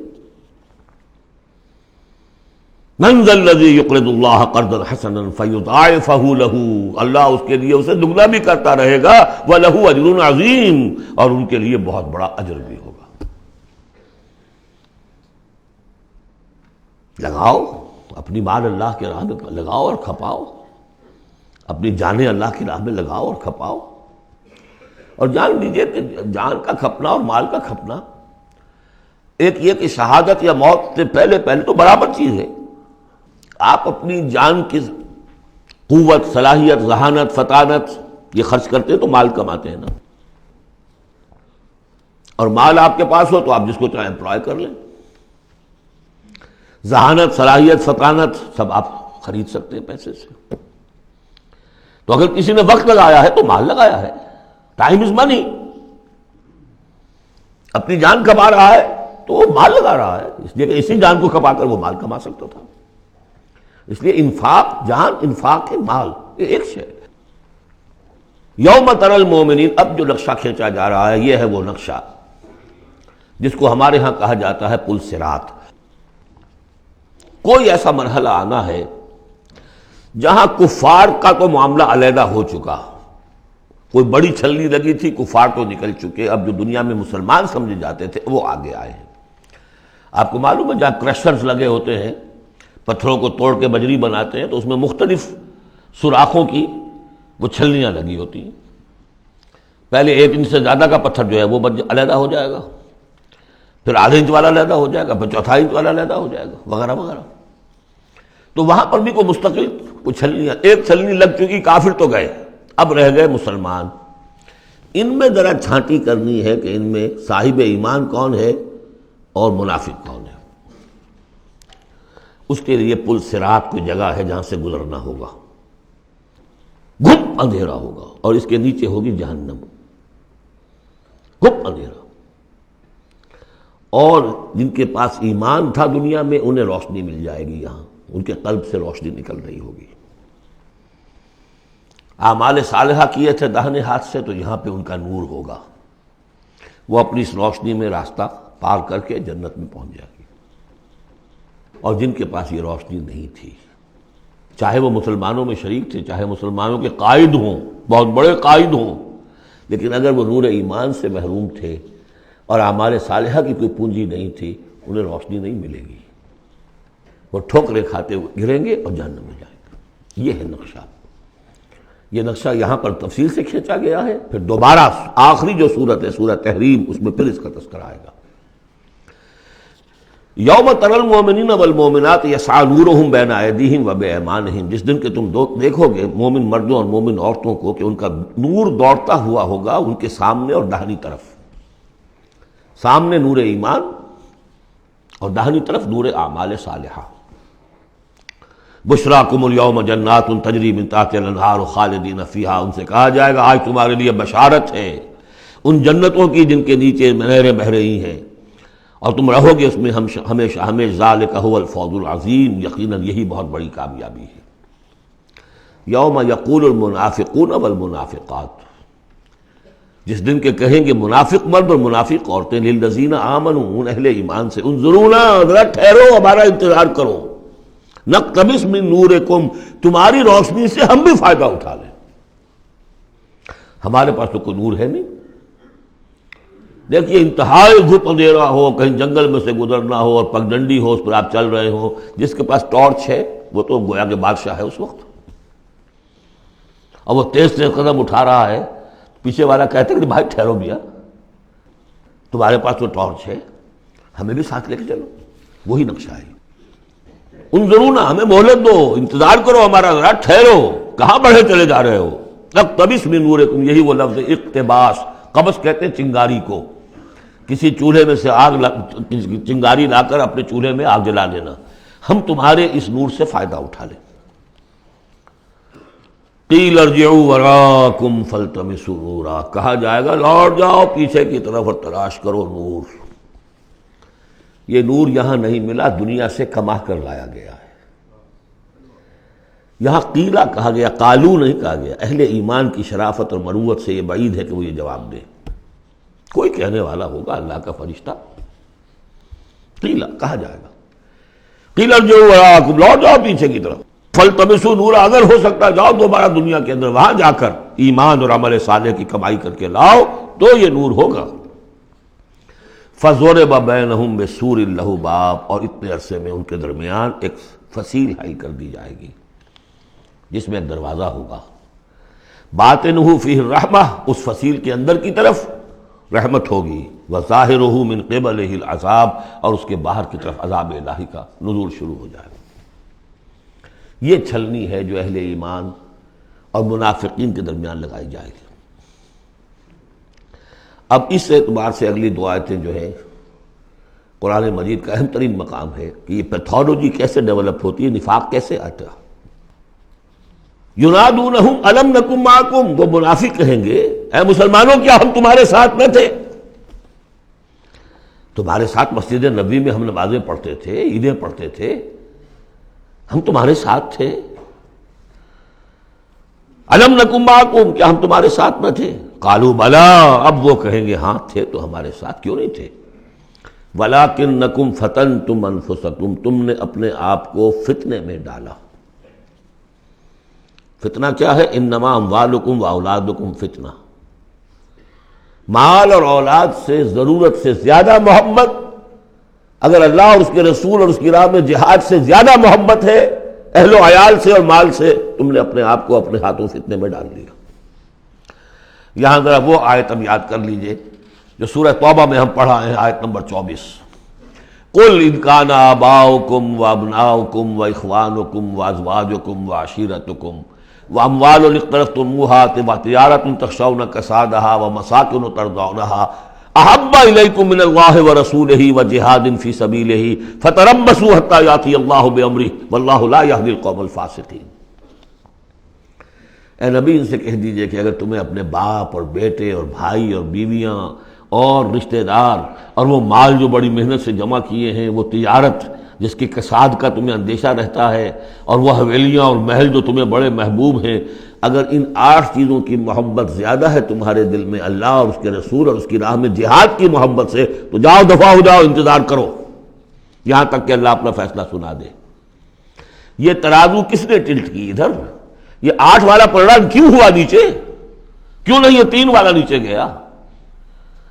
من ذا الذی یقرض اللہ قرضا حسنا فیضاعفہ لہ، اللہ اس کے لیے اسے دگنا بھی کرتا رہے گا، وَلَهُ أَجْرٌ عَظِيمٌ، اور ان کے لیے بہت بڑا اجر بھی ہوگا۔ لگاؤ اپنی مال اللہ کے راہ میں لگاؤ اور کھپاؤ، اپنی جانیں اللہ کی راہ میں لگاؤ اور کھپاؤ، اور جان لیجیے کہ جان کا کھپنا اور مال کا کھپنا ایک یہ کہ شہادت یا موت سے پہلے تو برابر چیز ہے۔ آپ اپنی جان کی قوت، صلاحیت، ذہانت، فطانت یہ خرچ کرتے ہیں تو مال کماتے ہیں نا، اور مال آپ کے پاس ہو تو آپ جس کو چاہیں امپلائے کر لیں، ذہانت، صلاحیت، فطانت سب آپ خرید سکتے ہیں پیسے سے۔ تو اگر کسی نے وقت لگایا ہے تو مال لگایا ہے، ٹائم از منی، اپنی جان کما رہا ہے تو وہ مال لگا رہا ہے، اس لیے کہ اسی جان کو کما کر وہ مال کما سکتا تھا۔ اس لیے انفاق جان، انفاق ہے مال، یہ ایک شے ہے۔ یوم تری المومنین، اب جو نقشہ کھینچا جا رہا ہے یہ ہے وہ نقشہ جس کو ہمارے ہاں کہا جاتا ہے پل صراط۔ کوئی ایسا مرحلہ آنا ہے جہاں کفار کا تو معاملہ علیحدہ ہو چکا، کوئی بڑی چھلنی لگی تھی، کفار تو نکل چکے، اب جو دنیا میں مسلمان سمجھے جاتے تھے وہ آگے آئے ہیں۔ آپ کو معلوم ہے جہاں کرشرز لگے ہوتے ہیں، پتھروں کو توڑ کے بجری بناتے ہیں، تو اس میں مختلف سوراخوں کی وہ چھلنیاں لگی ہوتی ہیں۔ پہلے 1 انچ سے زیادہ کا پتھر جو ہے وہ علیحدہ ہو جائے گا، پھر ½ انچ والا علیحدہ ہو جائے گا، پھر 1/4 انچ والا علیحدہ ہو جائے گا، وغیرہ وغیرہ۔ تو وہاں پر بھی کوئی مستقل کوئی چھلنیاں، ایک چھلنی لگ چکی، کافر تو گئے، اب رہ گئے مسلمان۔ ان میں ذرا چھانٹی کرنی ہے کہ ان میں صاحب ایمان کون ہے اور منافق کون ہے۔ اس کے لیے پل صراط کوئی جگہ ہے جہاں سے گزرنا ہوگا، گھپ اندھیرا ہوگا، اور اس کے نیچے ہوگی جہنم، گھپ اندھیرا۔ اور جن کے پاس ایمان تھا دنیا میں انہیں روشنی مل جائے گی، یہاں ان کے قلب سے روشنی نکل رہی ہوگی۔ اعمال صالحہ کیے تھے داہنے ہاتھ سے، تو یہاں پہ ان کا نور ہوگا، وہ اپنی اس روشنی میں راستہ پار کر کے جنت میں پہنچ جائے گی۔ اور جن کے پاس یہ روشنی نہیں تھی، چاہے وہ مسلمانوں میں شریک تھے، چاہے مسلمانوں کے قائد ہوں، بہت بڑے قائد ہوں، لیکن اگر وہ نور ایمان سے محروم تھے اور اعمال صالحہ کی کوئی پونجی نہیں تھی، انہیں روشنی نہیں ملے گی، وہ ٹھوکریں کھاتے ہوئے گریں گے اور جہنم میں جائیں گے۔ یہ ہے نقشہ۔ یہ نقشہ یہاں پر تفصیل سے کھینچا گیا ہے، پھر دوبارہ آخری جو سورت ہے سورۃ تحریم، اس میں پھر اس کا تذکرہ آئے گا۔ یوم تری المؤمنین والمؤمنات یسعی نورہم بین ایدیہم وبایمانہم، جس دن کہ تم دیکھو گے مومن مردوں اور مومن عورتوں کو کہ ان کا نور دوڑتا ہوا ہوگا ان کے سامنے اور داہنی طرف، سامنے نور ایمان اور داہنی طرف نور اعمال صالحہ۔ بشراکم اليوم جنات تجری من تحتها الانہار خالدین فیہا، ان سے کہا جائے گا آج تمہارے لیے بشارت ہے ان جنتوں کی جن کے نیچے نہریں بہہ رہی ہیں، اور تم رہو گے اس میں ہمیشہ ہمیشہ، ذالک هو الفوز العظیم، یقیناً یہی بہت بڑی کامیابی ہے۔ یوم یقول المنافقون والمنافقات، جس دن کے کہیں گے منافق مرد اور منافق عورتیں للذین آمنوا، ان اہل ایمان سے، انظرونا، ذرا ٹھہرو، ہمارا انتظار کرو، نقتبس من نورکم، تمہاری روشنی سے ہم بھی فائدہ اٹھا لیں۔ ہمارے پاس تو کوئی نور ہے نہیں۔ دیکھیے انتہائی دھوپ اندھیرا ہو، کہیں جنگل میں سے گزرنا ہو اور پگڈنڈی ہو، اس پر آپ چل رہے ہو، جس کے پاس ٹارچ ہے وہ تو گویا کہ بادشاہ ہے اس وقت، اور وہ تیز تیز قدم اٹھا رہا ہے، پیچھے والا کہتے ہیں کہ بھائی ٹھہرو بھیا، تمہارے پاس تو ٹارچ ہے، ہمیں بھی ساتھ لے کے چلو۔ وہی نقشہ ہے، انظرونا، ہمیں مہلت دو، انتظار کرو ہمارا، ذرا ٹھہرو، کہاں بڑھے چلے جا رہے ہو۔ اقتبس من نورکم، یہی وہ لفظ اقتباس، قبس کہتے ہیں چنگاری کو، کسی چولہے میں سے چنگاری لا کر اپنے چولہے میں آگ جلا لینا، ہم تمہارے اس نور سے فائدہ اٹھا لیں۔ قیل ارجعوا وراءکم فالتمسوا نورا، کہا جائے گا لوٹ جاؤ پیچھے کی طرف اور تلاش کرو نور۔ یہ نور یہاں نہیں ملا، دنیا سے کما کر لایا گیا ہے۔ یہاں قیلا کہا گیا، قالو نہیں کہا گیا۔ اہل ایمان کی شرافت اور مروت سے یہ بعید ہے کہ وہ یہ جواب دے، کوئی کہنے والا ہوگا اللہ کا فرشتہ، قیلا کہا جائے گا، قیل ارجعوا وراءکم، لوٹ جاؤ پیچھے کی طرف، فالتمسوا نورا، اگر ہو سکتا ہے جاؤ دوبارہ دنیا کے اندر، وہاں جا کر ایمان اور عمل صالح کی کمائی کر کے لاؤ تو یہ نور ہوگا۔ فضرب بینہم بسور لہ باب، اور اتنے عرصے میں ان کے درمیان ایک فصیل حائل کر دی جائے گی جس میں ایک دروازہ ہوگا، باطنہ فیہ الرحمہ، اس فصیل کے اندر کی طرف رحمت ہوگی، وظاہرہ من قبلہ العذاب، اور اس کے باہر کی طرف عذاب الہی کا نزول شروع ہو جائے گا۔ یہ چھلنی ہے جو اہل ایمان اور منافقین کے درمیان لگائی جائے گی۔ اب اس اعتبار سے اگلی دو آیتیں جو ہیں قرآن مجید کا اہم ترین مقام ہے کہ یہ پیتھولوجی کیسے ڈیولپ ہوتی ہے، نفاق کیسے آتا ہے۔ ینادونہم الم نکن معکم، وہ منافق کہیں گے اے مسلمانوں کیا ہم تمہارے ساتھ نہ تھے؟ تمہارے ساتھ مسجد نبوی میں ہم نمازیں پڑھتے تھے، عیدیں پڑھتے تھے، ہم تمہارے ساتھ تھے۔ الم نکن معکم، کیا ہم تمہارے ساتھ نہ تھے؟ قالوا بلا، اب وہ کہیں گے ہاں تھے تو ہمارے ساتھ کیوں نہیں تھے؟ ولکنکم فتنتم انفسکم، تم نے اپنے آپ کو فتنے میں ڈالا۔ فتنہ کیا ہے؟ انما اموالکم واولادکم فتنہ، مال اور اولاد سے ضرورت سے زیادہ محبت، اگر اللہ اور اس کے رسول اور اس کی راہ میں جہاد سے زیادہ محبت ہے اہل و عیال سے اور مال سے، تم نے اپنے آپ کو اپنے ہاتھوں فتنے میں ڈال دیا۔ یہاں ذرا وہ آیت اب یاد کر لیجئے جو سورہ توبہ میں ہم پڑھا ہے، آیت نمبر 24، قل ان کان آباؤکم وابناؤکم واخوانکم وازواجکم وعشیرتکم واموال اقترفتموها وتجارۃ تخشون کسادها ومساکن ترضونها احب الیکم من اللہ ورسولہ وجہاد فی سبیلہ فتربصوا حتی یاتی اللہ بامرہ واللہ لا یہدی القوم الفاسقین۔ اے نبی ان سے کہہ دیجئے کہ اگر تمہیں اپنے باپ اور بیٹے اور بھائی اور بیویاں اور رشتہ دار اور وہ مال جو بڑی محنت سے جمع کیے ہیں، وہ تجارت جس کی کساد کا تمہیں اندیشہ رہتا ہے، اور وہ حویلیاں اور محل جو تمہیں بڑے محبوب ہیں، اگر ان 8 چیزوں کی محبت زیادہ ہے تمہارے دل میں اللہ اور اس کے رسول اور اس کی راہ میں جہاد کی محبت سے، تو جاؤ دفع ہو جاؤ، انتظار کرو یہاں تک کہ اللہ اپنا فیصلہ سنا دے۔ یہ ترازو کس نے ٹلٹ کی ادھر؟ یہ 8 والا پلڑا کیوں ہوا نیچے؟ کیوں نہیں یہ 3 والا نیچے گیا؟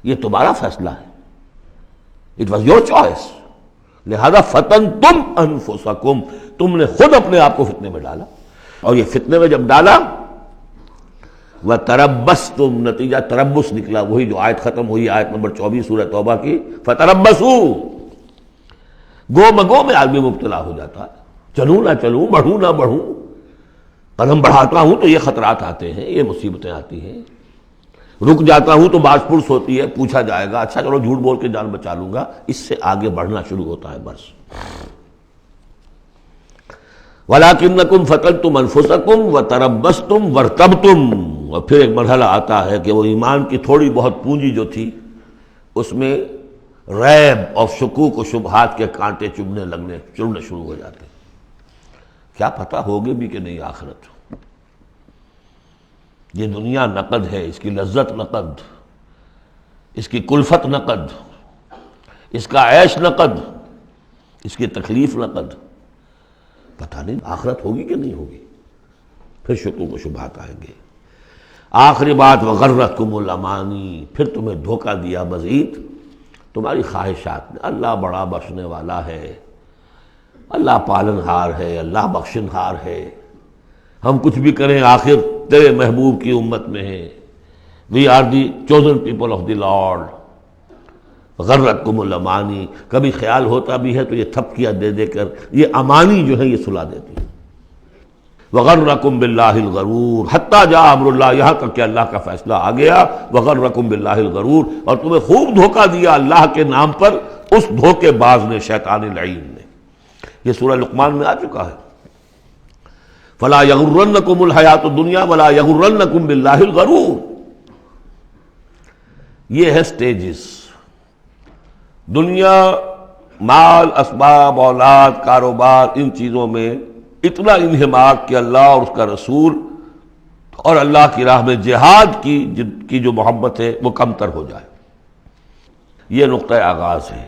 یہ تمہارا فیصلہ ہے، اٹ واز یور چوائس، لہذا فتنتم انفسکم، تم نے خود اپنے آپ کو فتنے میں ڈالا، اور یہ فتنے میں جب ڈالا وتربصتم، نتیجہ تربص نکلا، وہی جو آیت ختم ہوئی آیت نمبر 24 سورہ توبہ کی، فتربصوا، گو مگو میں آدمی مبتلا ہو جاتا ہے، چلوں نہ چلوں، بڑھوں نہ بڑھوں، قدم بڑھاتا ہوں تو یہ خطرات آتے ہیں، یہ مصیبتیں آتی ہیں، رک جاتا ہوں تو باز پرس ہوتی ہے، پوچھا جائے گا، اچھا چلو جھوٹ بول کے جان بچا لوں گا، اس سے آگے بڑھنا شروع ہوتا ہے بس۔ وَلَكِنَّكُمْ فَتَنْتُمْ أَنفُسَكُمْ وَتَرَبَّصْتُمْ وَارْتَبْتُمْ، اور پھر ایک مرحلہ آتا ہے کہ وہ ایمان کی تھوڑی بہت پونجی جو تھی اس میں ریب اور شکوک و شبہات کے کانٹے چڑھنے شروع ہو جاتے، کیا پتہ ہوگی بھی کہ نہیں آخرت، یہ دنیا نقد ہے، اس کی لذت نقد، اس کی کلفت نقد، اس کا عیش نقد، اس کی تکلیف نقد. پتہ نہیں آخرت ہوگی کہ نہیں ہوگی. پھر شکوک و شبہات آئیں گے. آخری بات وغرتکم الامانی، پھر تمہیں دھوکہ دیا مزید تمہاری خواہشات نے. اللہ بڑا بخشنے والا ہے، اللہ پالن ہار ہے، اللہ بخشن ہار ہے. ہم کچھ بھی کریں آخر تیرے محبوب کی امت میں ہیں. We are the chosen people of the lord. غرتکم الامانی، کبھی خیال ہوتا بھی ہے تو یہ تھپکیاں دے دے کر یہ امانی جو ہے یہ سلا دیتی ہے. وغرکم باللہ الغرور حتی جاء امر اللہ، یہاں تک کہ اللہ کا فیصلہ آ گیا. وغرکم باللہ الغرور، اور تمہیں خوب دھوکہ دیا اللہ کے نام پر اس دھوکے باز نے، شیطان لعین نے. یہ سورہ لقمان میں آ چکا ہے. فلا یغرنکم الحیات الدنیا ولا یغرنکم باللہ الغرور. یہ ہے سٹیجز. دنیا، مال، اسباب، اولاد، کاروبار، ان چیزوں میں اتنا انہماک کہ اللہ اور اس کا رسول اور اللہ کی راہ میں جہاد کی جو محبت ہے وہ کمتر ہو جائے. یہ نقطہ آغاز ہے.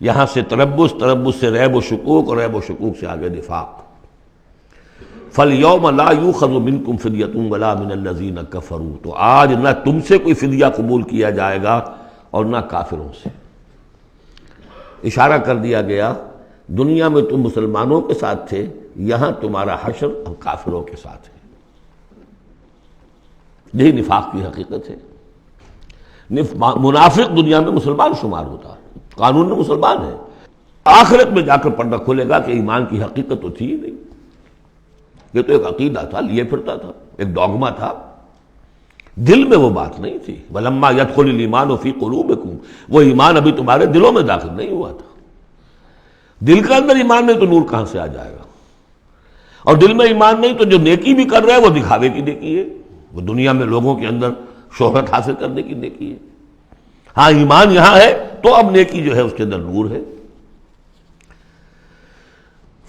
یہاں سے تربص، تربص سے ریب و شکوک، اور ریب و شکوک سے آگے نفاق. فَالْيَوْمَ لَا يُؤْخَذُ مِنْكُمْ فِدْيَةٌ وَلَا مِنَ الَّذِينَ كَفَرُوا، تو آج نہ تم سے کوئی فدیہ قبول کیا جائے گا اور نہ کافروں سے. اشارہ کر دیا گیا دنیا میں تم مسلمانوں کے ساتھ تھے، یہاں تمہارا حشر اب کافروں کے ساتھ ہے. یہی نفاق کی حقیقت ہے. منافق دنیا میں مسلمان شمار ہوتا ہے، قانون میں مسلمان ہے. آخرت میں جا کر پردہ کھلے گا کہ ایمان کی حقیقت تو تھی ہی نہیں. یہ تو ایک عقیدہ تھا، لیے پھرتا تھا، ایک ڈوگما تھا. دل میں وہ بات نہیں تھی. وَلَمَّا يَدْخُلِ الْإِيمَانُ فِي قُلُوبِكُمْ، وہ ایمان ابھی تمہارے دلوں میں داخل نہیں ہوا تھا. دل کے اندر ایمان نہیں تو نور کہاں سے آ جائے گا؟ اور دل میں ایمان نہیں تو جو نیکی بھی کر رہے ہیں وہ دکھاوے کی نیکی ہے، وہ دنیا میں لوگوں کے اندر شہرت حاصل کرنے کی نیکی ہے. ہاں ایمان یہاں ہے تو اب نیکی جو ہے اس کے اندر نور ہے.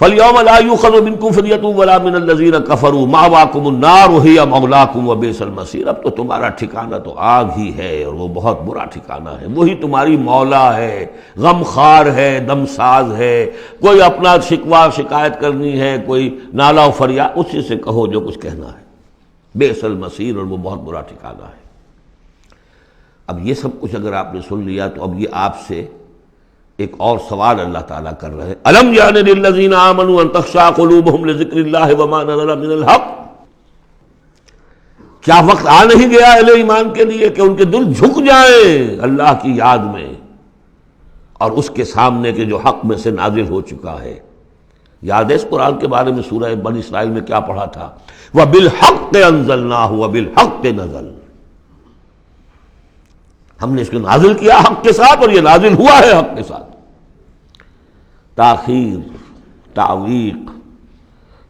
فَالْيَوْمَ لَا يُؤْخَذُ مِنْكُمْ فِدْيَةٌ وَلَا مِنَ الَّذِينَ كَفَرُوا مَأْوَاكُمُ النَّارُ وَهِيَ مَوْلَاكُمْ وَبِئْسَ الْمَصِيرُ. اب تو تمہارا ٹھکانہ تو آگ ہی ہے اور وہ بہت برا ٹھکانہ ہے. وہی تمہاری مولا ہے، غم خار ہے، دم ساز ہے. کوئی اپنا شکوہ شکایت کرنی ہے، کوئی نالا و فریاد، اسی سے کہو جو کچھ کہنا ہے. بئس المصیر، اور وہ بہت برا ٹھکانہ ہے. اب یہ سب کچھ اگر آپ نے سن لیا تو اب یہ آپ سے ایک اور سوال اللہ تعالیٰ کر رہے ہیں. الم یعن للذین آمنوا ان تخشع قلوبہم لذکر اللہ وما نزل من الحق. کیا وقت آ نہیں گیا اہل ایمان کے لیے کہ ان کے دل جھک جائیں اللہ کی یاد میں اور اس کے سامنے کے جو حق میں سے نازل ہو چکا ہے. یاد ہے اس قرآن کے بارے میں سورہ بنی اسرائیل میں کیا پڑھا تھا؟ وَبِالْحَقِّ أَنزَلْنَاهُ وَبِالْحَقِّ نَزَلَ. ہم نے اس کو نازل کیا حق کے ساتھ اور یہ نازل ہوا ہے حق کے ساتھ. تاخیر، تعویق،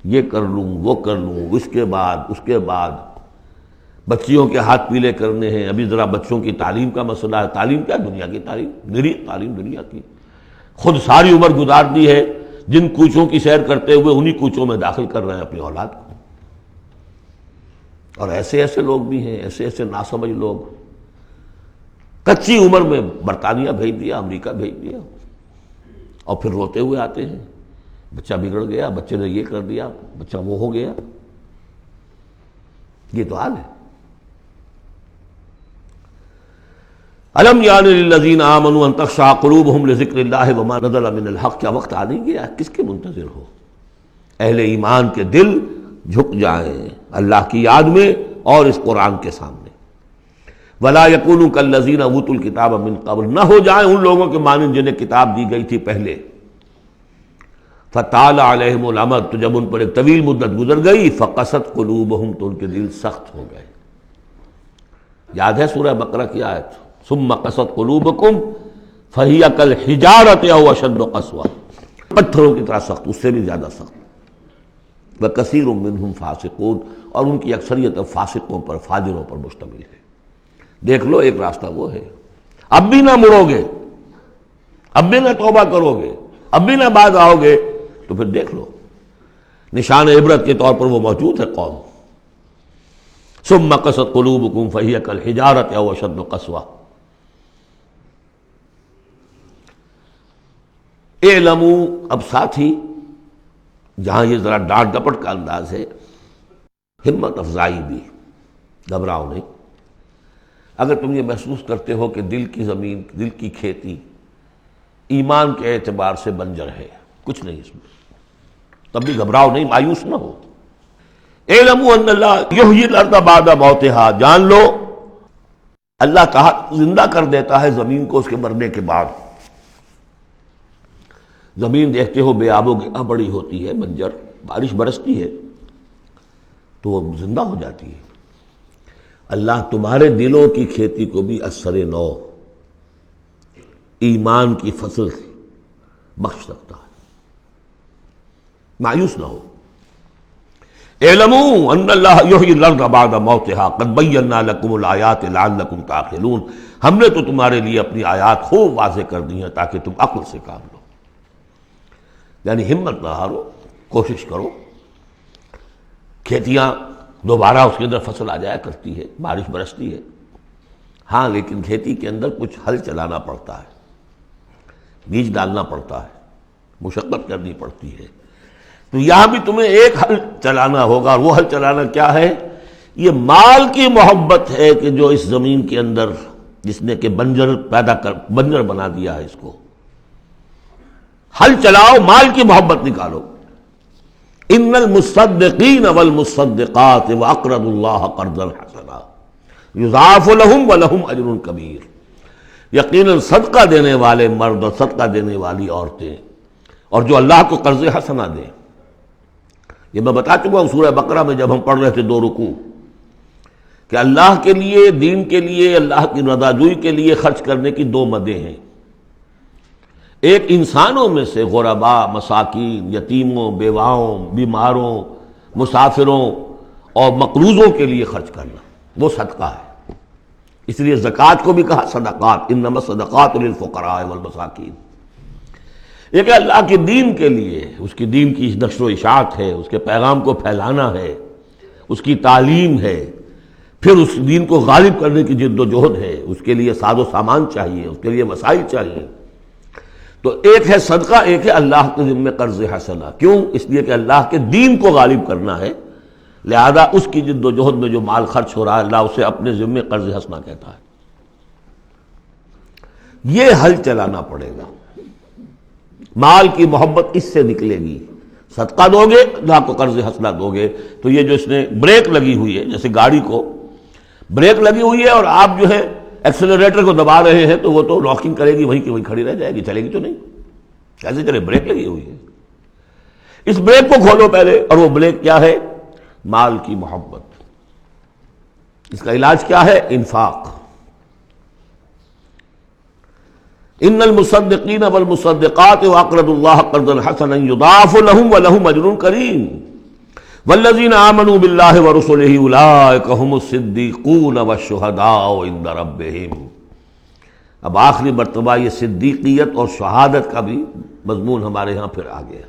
یہ کر لوں وہ کر لوں، اس کے بعد بچیوں کے ہاتھ پیلے کرنے ہیں. ابھی ذرا بچوں کی تعلیم کا مسئلہ ہے. تعلیم کیا؟ دنیا کی تعلیم، نری تعلیم دنیا کی. خود ساری عمر گزار دی ہے جن کوچوں کی سیر کرتے ہوئے انہی کوچوں میں داخل کر رہے ہیں اپنی اولاد کو. اور ایسے ایسے لوگ بھی ہیں، ایسے ایسے ناسمجھ لوگ. کچی عمر میں برطانیہ بھیج دیا، امریکہ بھیج دیا، اور پھر روتے ہوئے آتے ہیں بچہ بگڑ گیا، بچے نے یہ کر دیا، بچہ وہ ہو گیا. یہ تو حال ہے. الم یعن للذین آمنوا ان تخشع قلوبہم لذکر اللہ وما نزل من الحق. کیا وقت آ نہیں گیا؟ کس کے منتظر ہو؟ اہل ایمان کے دل جھک جائیں اللہ کی یاد میں اور اس قرآن کے سامنے. ولا یکونوا کالذین اوتوا الکتاب من قبل، نہ ہو جائیں ان لوگوں کے مانند جنہیں کتاب دی گئی تھی پہلے. فطال علیہم الامد، تو جب ان پر ایک طویل مدت گزر گئی، فقست قلوبہم، تو ان کے دل سخت ہو گئے. یاد ہے سورہ بقرہ کی آیت؟ ثم قست قلوبکم فہی کالحجارۃ او اشد قسوۃ. پتھروں کی طرح سخت، اس سے بھی زیادہ سخت. وکثیر منہم فاسقون، اور ان کی اکثریت فاسقوں پر، فاجروں پر مشتمل ہے. دیکھ لو ایک راستہ وہ ہے. اب بھی نہ مڑو گے، اب بھی نہ توبہ کرو گے، اب بھی نہ باز آؤ گے تو پھر دیکھ لو نشان عبرت کے طور پر وہ موجود ہے قوم. ثم قست قلوبکم فہی کالحجارۃ او اشد قسوۃ. اعلموا، اب ساتھ ہی جہاں یہ ذرا ڈانٹ ڈپٹ کا انداز ہے، ہمت افزائی بھی، گھبراؤ نہیں۔ اگر تم یہ محسوس کرتے ہو کہ دل کی زمین، دل کی کھیتی ایمان کے اعتبار سے بنجر ہے، کچھ نہیں اس میں، تب بھی گھبراؤ نہیں، مایوس نہ ہو۔ اعلموا ان اللہ یحیی الارض بعد موتها، جان لو اللہ تعالیٰ زندہ کر دیتا ہے زمین کو اس کے مرنے کے بعد۔ زمین دیکھتے ہو بے آب و گیا بڑی ہوتی ہے، بنجر، بارش برستی ہے تو وہ زندہ ہو جاتی ہے۔ اللہ تمہارے دلوں کی کھیتی کو بھی اثر نو، ایمان کی فصل بخش سکتا ہے، مایوس نہ ہو۔ اعلموا ان اللہ یحیی الارض بعد موتها قد بینا لکم الآیات لعلکم تعقلون، ہم نے تو تمہارے لیے اپنی آیات خوب واضح کر دی ہیں تاکہ تم عقل سے کام لو۔ یعنی ہمت نہ ہارو، کوشش کرو۔ کھیتیاں دوبارہ اس کے اندر فصل آ جایا کرتی ہے، بارش برستی ہے، ہاں لیکن کھیتی کے اندر کچھ ہل چلانا پڑتا ہے، بیج ڈالنا پڑتا ہے، مشقت کرنی پڑتی ہے۔ تو یہاں بھی تمہیں ایک ہل چلانا ہوگا، اور وہ ہل چلانا کیا ہے؟ یہ مال کی محبت ہے کہ جو اس زمین کے اندر جس نے کہ بنجر بنا دیا ہے، اس کو ہل چلاؤ، مال کی محبت نکالو۔ ان المصدقین والمصدقات واقرضوا اللہ قرضا حسنا یضاعف لهم ولهم اجر کبیر، یقیناً صدقہ دینے والے مرد اور صدقہ دینے والی عورتیں، اور جو اللہ کو قرض حسنا دیں، یہ میں بتا چکا ہوں سورہ بقرہ میں جب ہم پڑھ رہے تھے 2 رکوع، کہ اللہ کے لیے، دین کے لیے، اللہ کی رضا جوئی کے لیے خرچ کرنے کی 2 مدیں ہیں۔ ایک انسانوں میں سے غرباء، مساکین، یتیموں، بیواؤں، بیماروں، مسافروں اور مقروضوں کے لیے خرچ کرنا، وہ صدقہ ہے۔ اس لیے زکوٰۃ کو بھی کہا صدقات، انما الصدقات للفقراء والمساکین۔ ایک اللہ کے دین کے لیے، اس کی دین کی نشر و اشاعت ہے، اس کے پیغام کو پھیلانا ہے، اس کی تعلیم ہے، پھر اس دین کو غالب کرنے کی جد و جہد ہے، اس کے لیے ساز و سامان چاہیے، اس کے لیے وسائل چاہیے۔ تو ایک ہے صدقہ، ایک ہے اللہ کے ذمہ قرض حسنہ۔ کیوں؟ اس لیے کہ اللہ کے دین کو غالب کرنا ہے، لہذا اس کی جد و جہد میں جو مال خرچ ہو رہا ہے، اللہ اسے اپنے ذمہ قرض حسنہ کہتا ہے۔ یہ ہل چلانا پڑے گا، مال کی محبت اس سے نکلے گی۔ صدقہ دو گے، اللہ کو قرض حسنہ دو گے، تو یہ جو اس نے بریک لگی ہوئی ہے، جیسے گاڑی کو بریک لگی ہوئی ہے اور آپ جو ہے ایکسلریٹر کو دبا رہے ہیں، تو وہ تو لاکنگ کرے گی، وہیں کی وہیں کھڑی رہ جائے گی، چلے گی تو نہیں، کیسے چلے؟ بریک لگی ہوئی ہے۔ اس بریک کو کھولو پہلے، اور وہ بریک کیا ہے؟ مال کی محبت۔ اس کا علاج کیا ہے؟ انفاق۔ ان المصدقین والمصدقات واقرضوا اللہ قرضا حسنا یضاعف لهم ولهم اجر کریم والذین آمنوا باللہ ورسلہ اولئک هم الصدیقون والشہداء عند ربہم۔ اب آخری مرتبہ یہ صدیقیت اور شہادت کا بھی مضمون ہمارے ہاں پھر آ گیا۔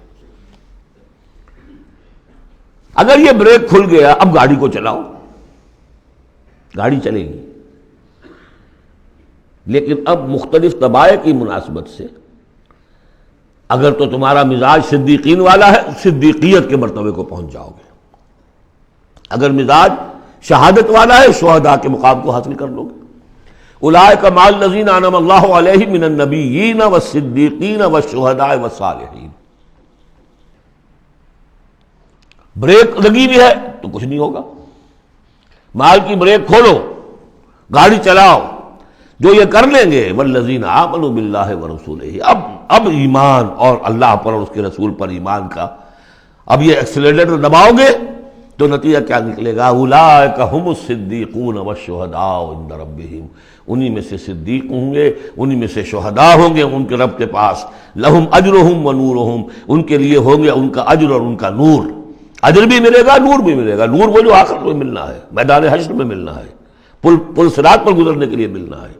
اگر یہ بریک کھل گیا، اب گاڑی کو چلاؤ، گاڑی چلے گی، لیکن اب مختلف طبائع کی مناسبت سے اگر تو تمہارا مزاج صدیقین والا ہے، صدیقیت کے مرتبے کو پہنچ جاؤ گے۔ اگر مزاج شہادت والا ہے، شہداء کے مقام کو حاصل کر لو گے۔ اولئک مع الذین انعم اللہ علیہم من النبیین والصدیقین والشہداء والصالحین۔ بریک لگی بھی ہے تو کچھ نہیں ہوگا، مال کی بریک کھولو، گاڑی چلاؤ۔ جو یہ کر لیں گے، والذین آمنوا باللہ ورسولہ، اب ایمان اور اللہ پر اور اس کے رسول پر ایمان کا، اب یہ ایکسیلریٹر دباؤ گے تو نتیجہ کیا نکلے گا؟ اولئک هم الصدیقون والشہداء عند ربہم، انہی میں سے صدیق ہوں گے، انہی میں سے شہداء ہوں گے ان کے رب کے پاس۔ لہم اجرہم ونورہم، ان کے لیے ہوں گے ان کا اجر اور ان کا نور۔ اجر بھی ملے گا، نور بھی ملے گا۔ نور وہ جو آخر میں ملنا ہے، میدان حشر میں ملنا ہے، پل صراط پر گزرنے کے لیے ملنا ہے،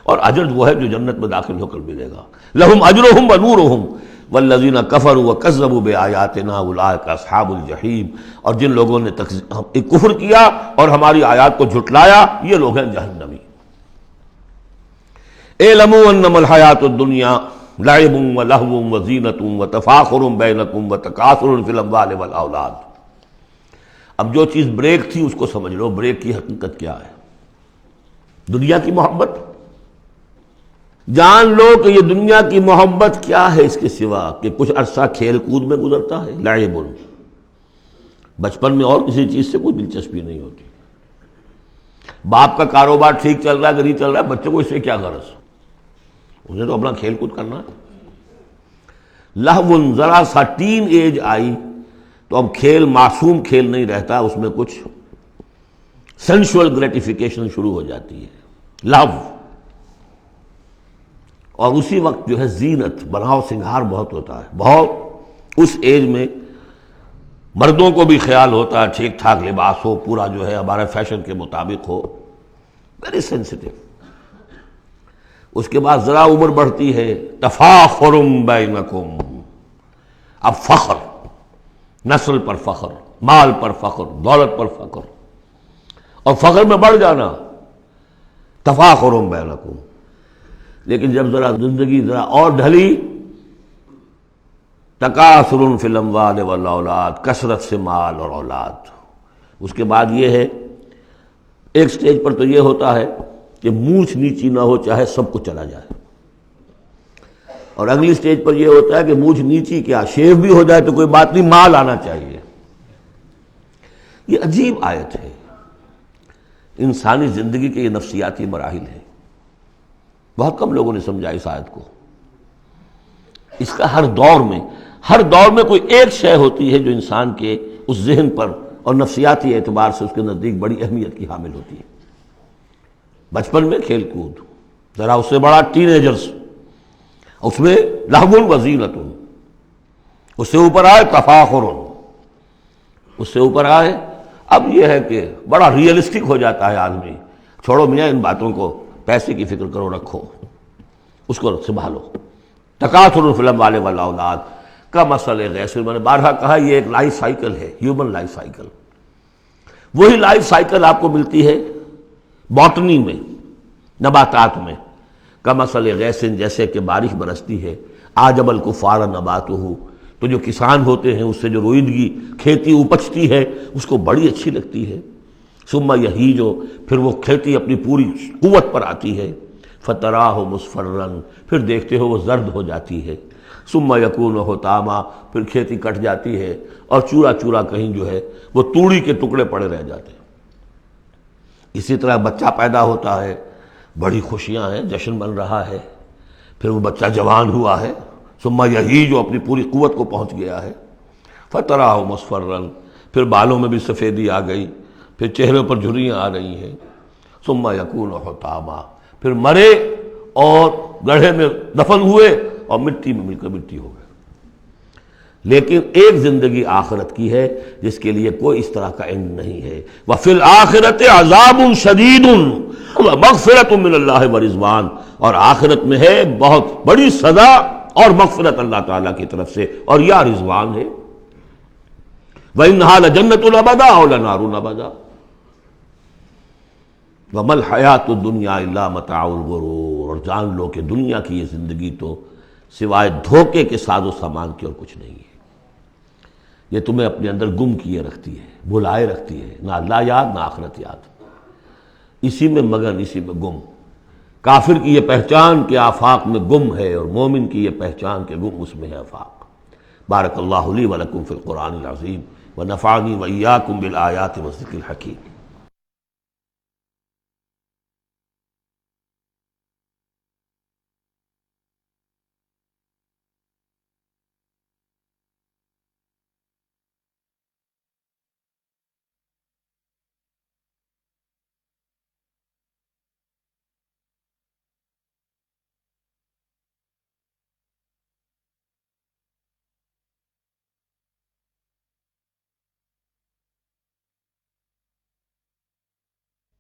اور اجر وہ ہے جو جنت میں داخل ہو کر ملے گا۔ لہم اجرہم ونورہم والذین کفروا وکذبوا بآیاتنا اولئک اصحاب الجحیم، اور جن لوگوں نے کفر کیا اور ہماری آیات کو جھٹلایا، یہ لوگ ہیں جہنمی۔ اعلموا انما الحیاۃ الدنیا لعب ولہو وزینۃ وتفاخر بینکم وتکاثر فی الاموال والاولاد۔ اب جو چیز بریک تھی اس کو سمجھ لو، بریک کی حقیقت کیا ہے؟ دنیا کی محبت۔ جان لو کہ یہ دنیا کی محبت کیا ہے اس کے سوا کہ کچھ عرصہ کھیل کود میں گزرتا ہے۔ لعب، بچپن میں اور کسی چیز سے کوئی دلچسپی نہیں ہوتی۔ باپ کا کاروبار ٹھیک چل رہا ہے کہ نہیں چل رہا ہے، بچے کو اس سے کیا غرض، انہیں تو اپنا کھیل کود کرنا ہے۔ لہو، ذرا سا ٹین ایج آئی تو اب کھیل معصوم کھیل نہیں رہتا، اس میں کچھ سینشول گریٹیفیکیشن شروع ہو جاتی ہے، لو۔ اور اسی وقت جو ہے زینت، بناؤ سنگھار بہت ہوتا ہے، بہت اس ایج میں مردوں کو بھی خیال ہوتا ہے ٹھیک ٹھاک لباس ہو، پورا جو ہے ہمارے فیشن کے مطابق ہو، ویری سینسٹیو۔ اس کے بعد ذرا عمر بڑھتی ہے، تفاخر بینکم، اب فخر، نسل پر فخر، مال پر فخر، دولت پر فخر، اور فخر میں بڑھ جانا، تفاخر بینکم۔ لیکن جب ذرا زندگی ذرا اور ڈھلی، تکاثر فی الاموال والاولاد، کثرت سے مال اور اولاد۔ اس کے بعد یہ ہے، ایک سٹیج پر تو یہ ہوتا ہے کہ مونچھ نیچی نہ ہو چاہے سب کچھ چلا جائے، اور اگلی سٹیج پر یہ ہوتا ہے کہ مونچھ نیچی کیا، شیو بھی ہو جائے تو کوئی بات نہیں، مال آنا چاہیے۔ یہ عجیب آیت ہے، انسانی زندگی کے یہ نفسیاتی مراحل ہیں، بہت کم لوگوں نے سمجھا اس آیت کو۔ اس کا ہر دور میں کوئی ایک شے ہوتی ہے جو انسان کے اس ذہن پر اور نفسیاتی اعتبار سے اس کے نزدیک بڑی اہمیت کی حامل ہوتی ہے۔ بچپن میں کھیل کود، ذرا اس سے بڑا ٹین ایجرز، اس میں لہو وزینۃ، اس سے اوپر آئے تفاخر، اس سے اوپر آئے اب یہ ہے کہ بڑا ریئلسٹک ہو جاتا ہے آدمی، چھوڑو میاں ان باتوں کو، پیسے کی فکر کرو، رکھو اس کو، سنبھالو۔ تکاثر فی الاموال والاولاد کا مسئلہ غیث، میں نے بارہا کہا یہ ایک لائف سائیکل ہے، ہیومن لائف سائیکل۔ وہی لائف سائیکل آپ کو ملتی ہے باٹنی میں، نباتات میں، کا مسئلہ غیث، جیسے کہ بارش برستی ہے، اعجب الکفار نباتہ، تو جو کسان ہوتے ہیں اس سے جو روئیدگی کھیتی اپجتی ہے اس کو بڑی اچھی لگتی ہے۔ ثم یہیج، پھر وہ کھیتی اپنی پوری قوت پر آتی ہے، فتراہ مصفرا، پھر دیکھتے ہو وہ زرد ہو جاتی ہے، ثم یکون حطاما، پھر کھیتی کٹ جاتی ہے اور چورا چورا کہیں جو ہے وہ توڑی کے ٹکڑے پڑے رہ جاتے ہیں۔ اسی طرح بچہ پیدا ہوتا ہے، بڑی خوشیاں ہیں، جشن بن رہا ہے، پھر وہ بچہ جوان ہوا ہے، ثم یہیج، اپنی پوری قوت کو پہنچ گیا ہے، فتراہ مصفرا، پھر بالوں میں بھی سفیدی آ گئی، پھر چہرے پر جھریاں آ رہی ہیں، ثم یکون حطاما، پھر مرے اور گڑھے میں دفن ہوئے اور مٹی میں مل کر مٹی ہو گئے۔ لیکن ایک زندگی آخرت کی ہے جس کے لیے کوئی اس طرح کا اینڈ نہیں ہے۔ وَفِي الْآخِرَةِ عَذَابٌ شَدِيدٌ وَمَغْفِرَةٌ مِّنَ اللَّهِ وَرِضْوَانٌ، اور آخرت میں ہے بہت بڑی سزا اور مغفرت اللہ تعالیٰ کی طرف سے، اور یا رضوان ہے۔ وَإِنَّهَا لَجَنَّةٌ أَبَدًا أَوْ لَنَارٌ أَبَدًا وَمَا الْحَيَاةُ الدُّنْيَا إِلَّا مَتَاعُ الْغُرُورِ، اور جان لو کہ دنیا کی یہ زندگی تو سوائے دھوکے کے ساز و سامان کے اور کچھ نہیں ہے۔ یہ تمہیں اپنے اندر گم کیے رکھتی ہے، بھلائے رکھتی ہے، نہ اللہ یاد نہ آخرت یاد، اسی میں مگن، اسی میں گم۔ کافر کی یہ پہچان کہ آفاق میں گم ہے، اور مومن کی یہ پہچان کہ گم اس میں ہے آفاق۔ بارک اللہ لی ولکم فی القرآن العظیم ونفعنی وإیاکم بالآیات والذکر الحکیم۔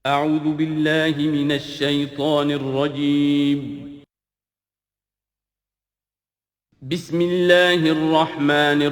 أعوذ بالله من الشيطان الرجيم. بسم الله الرحمن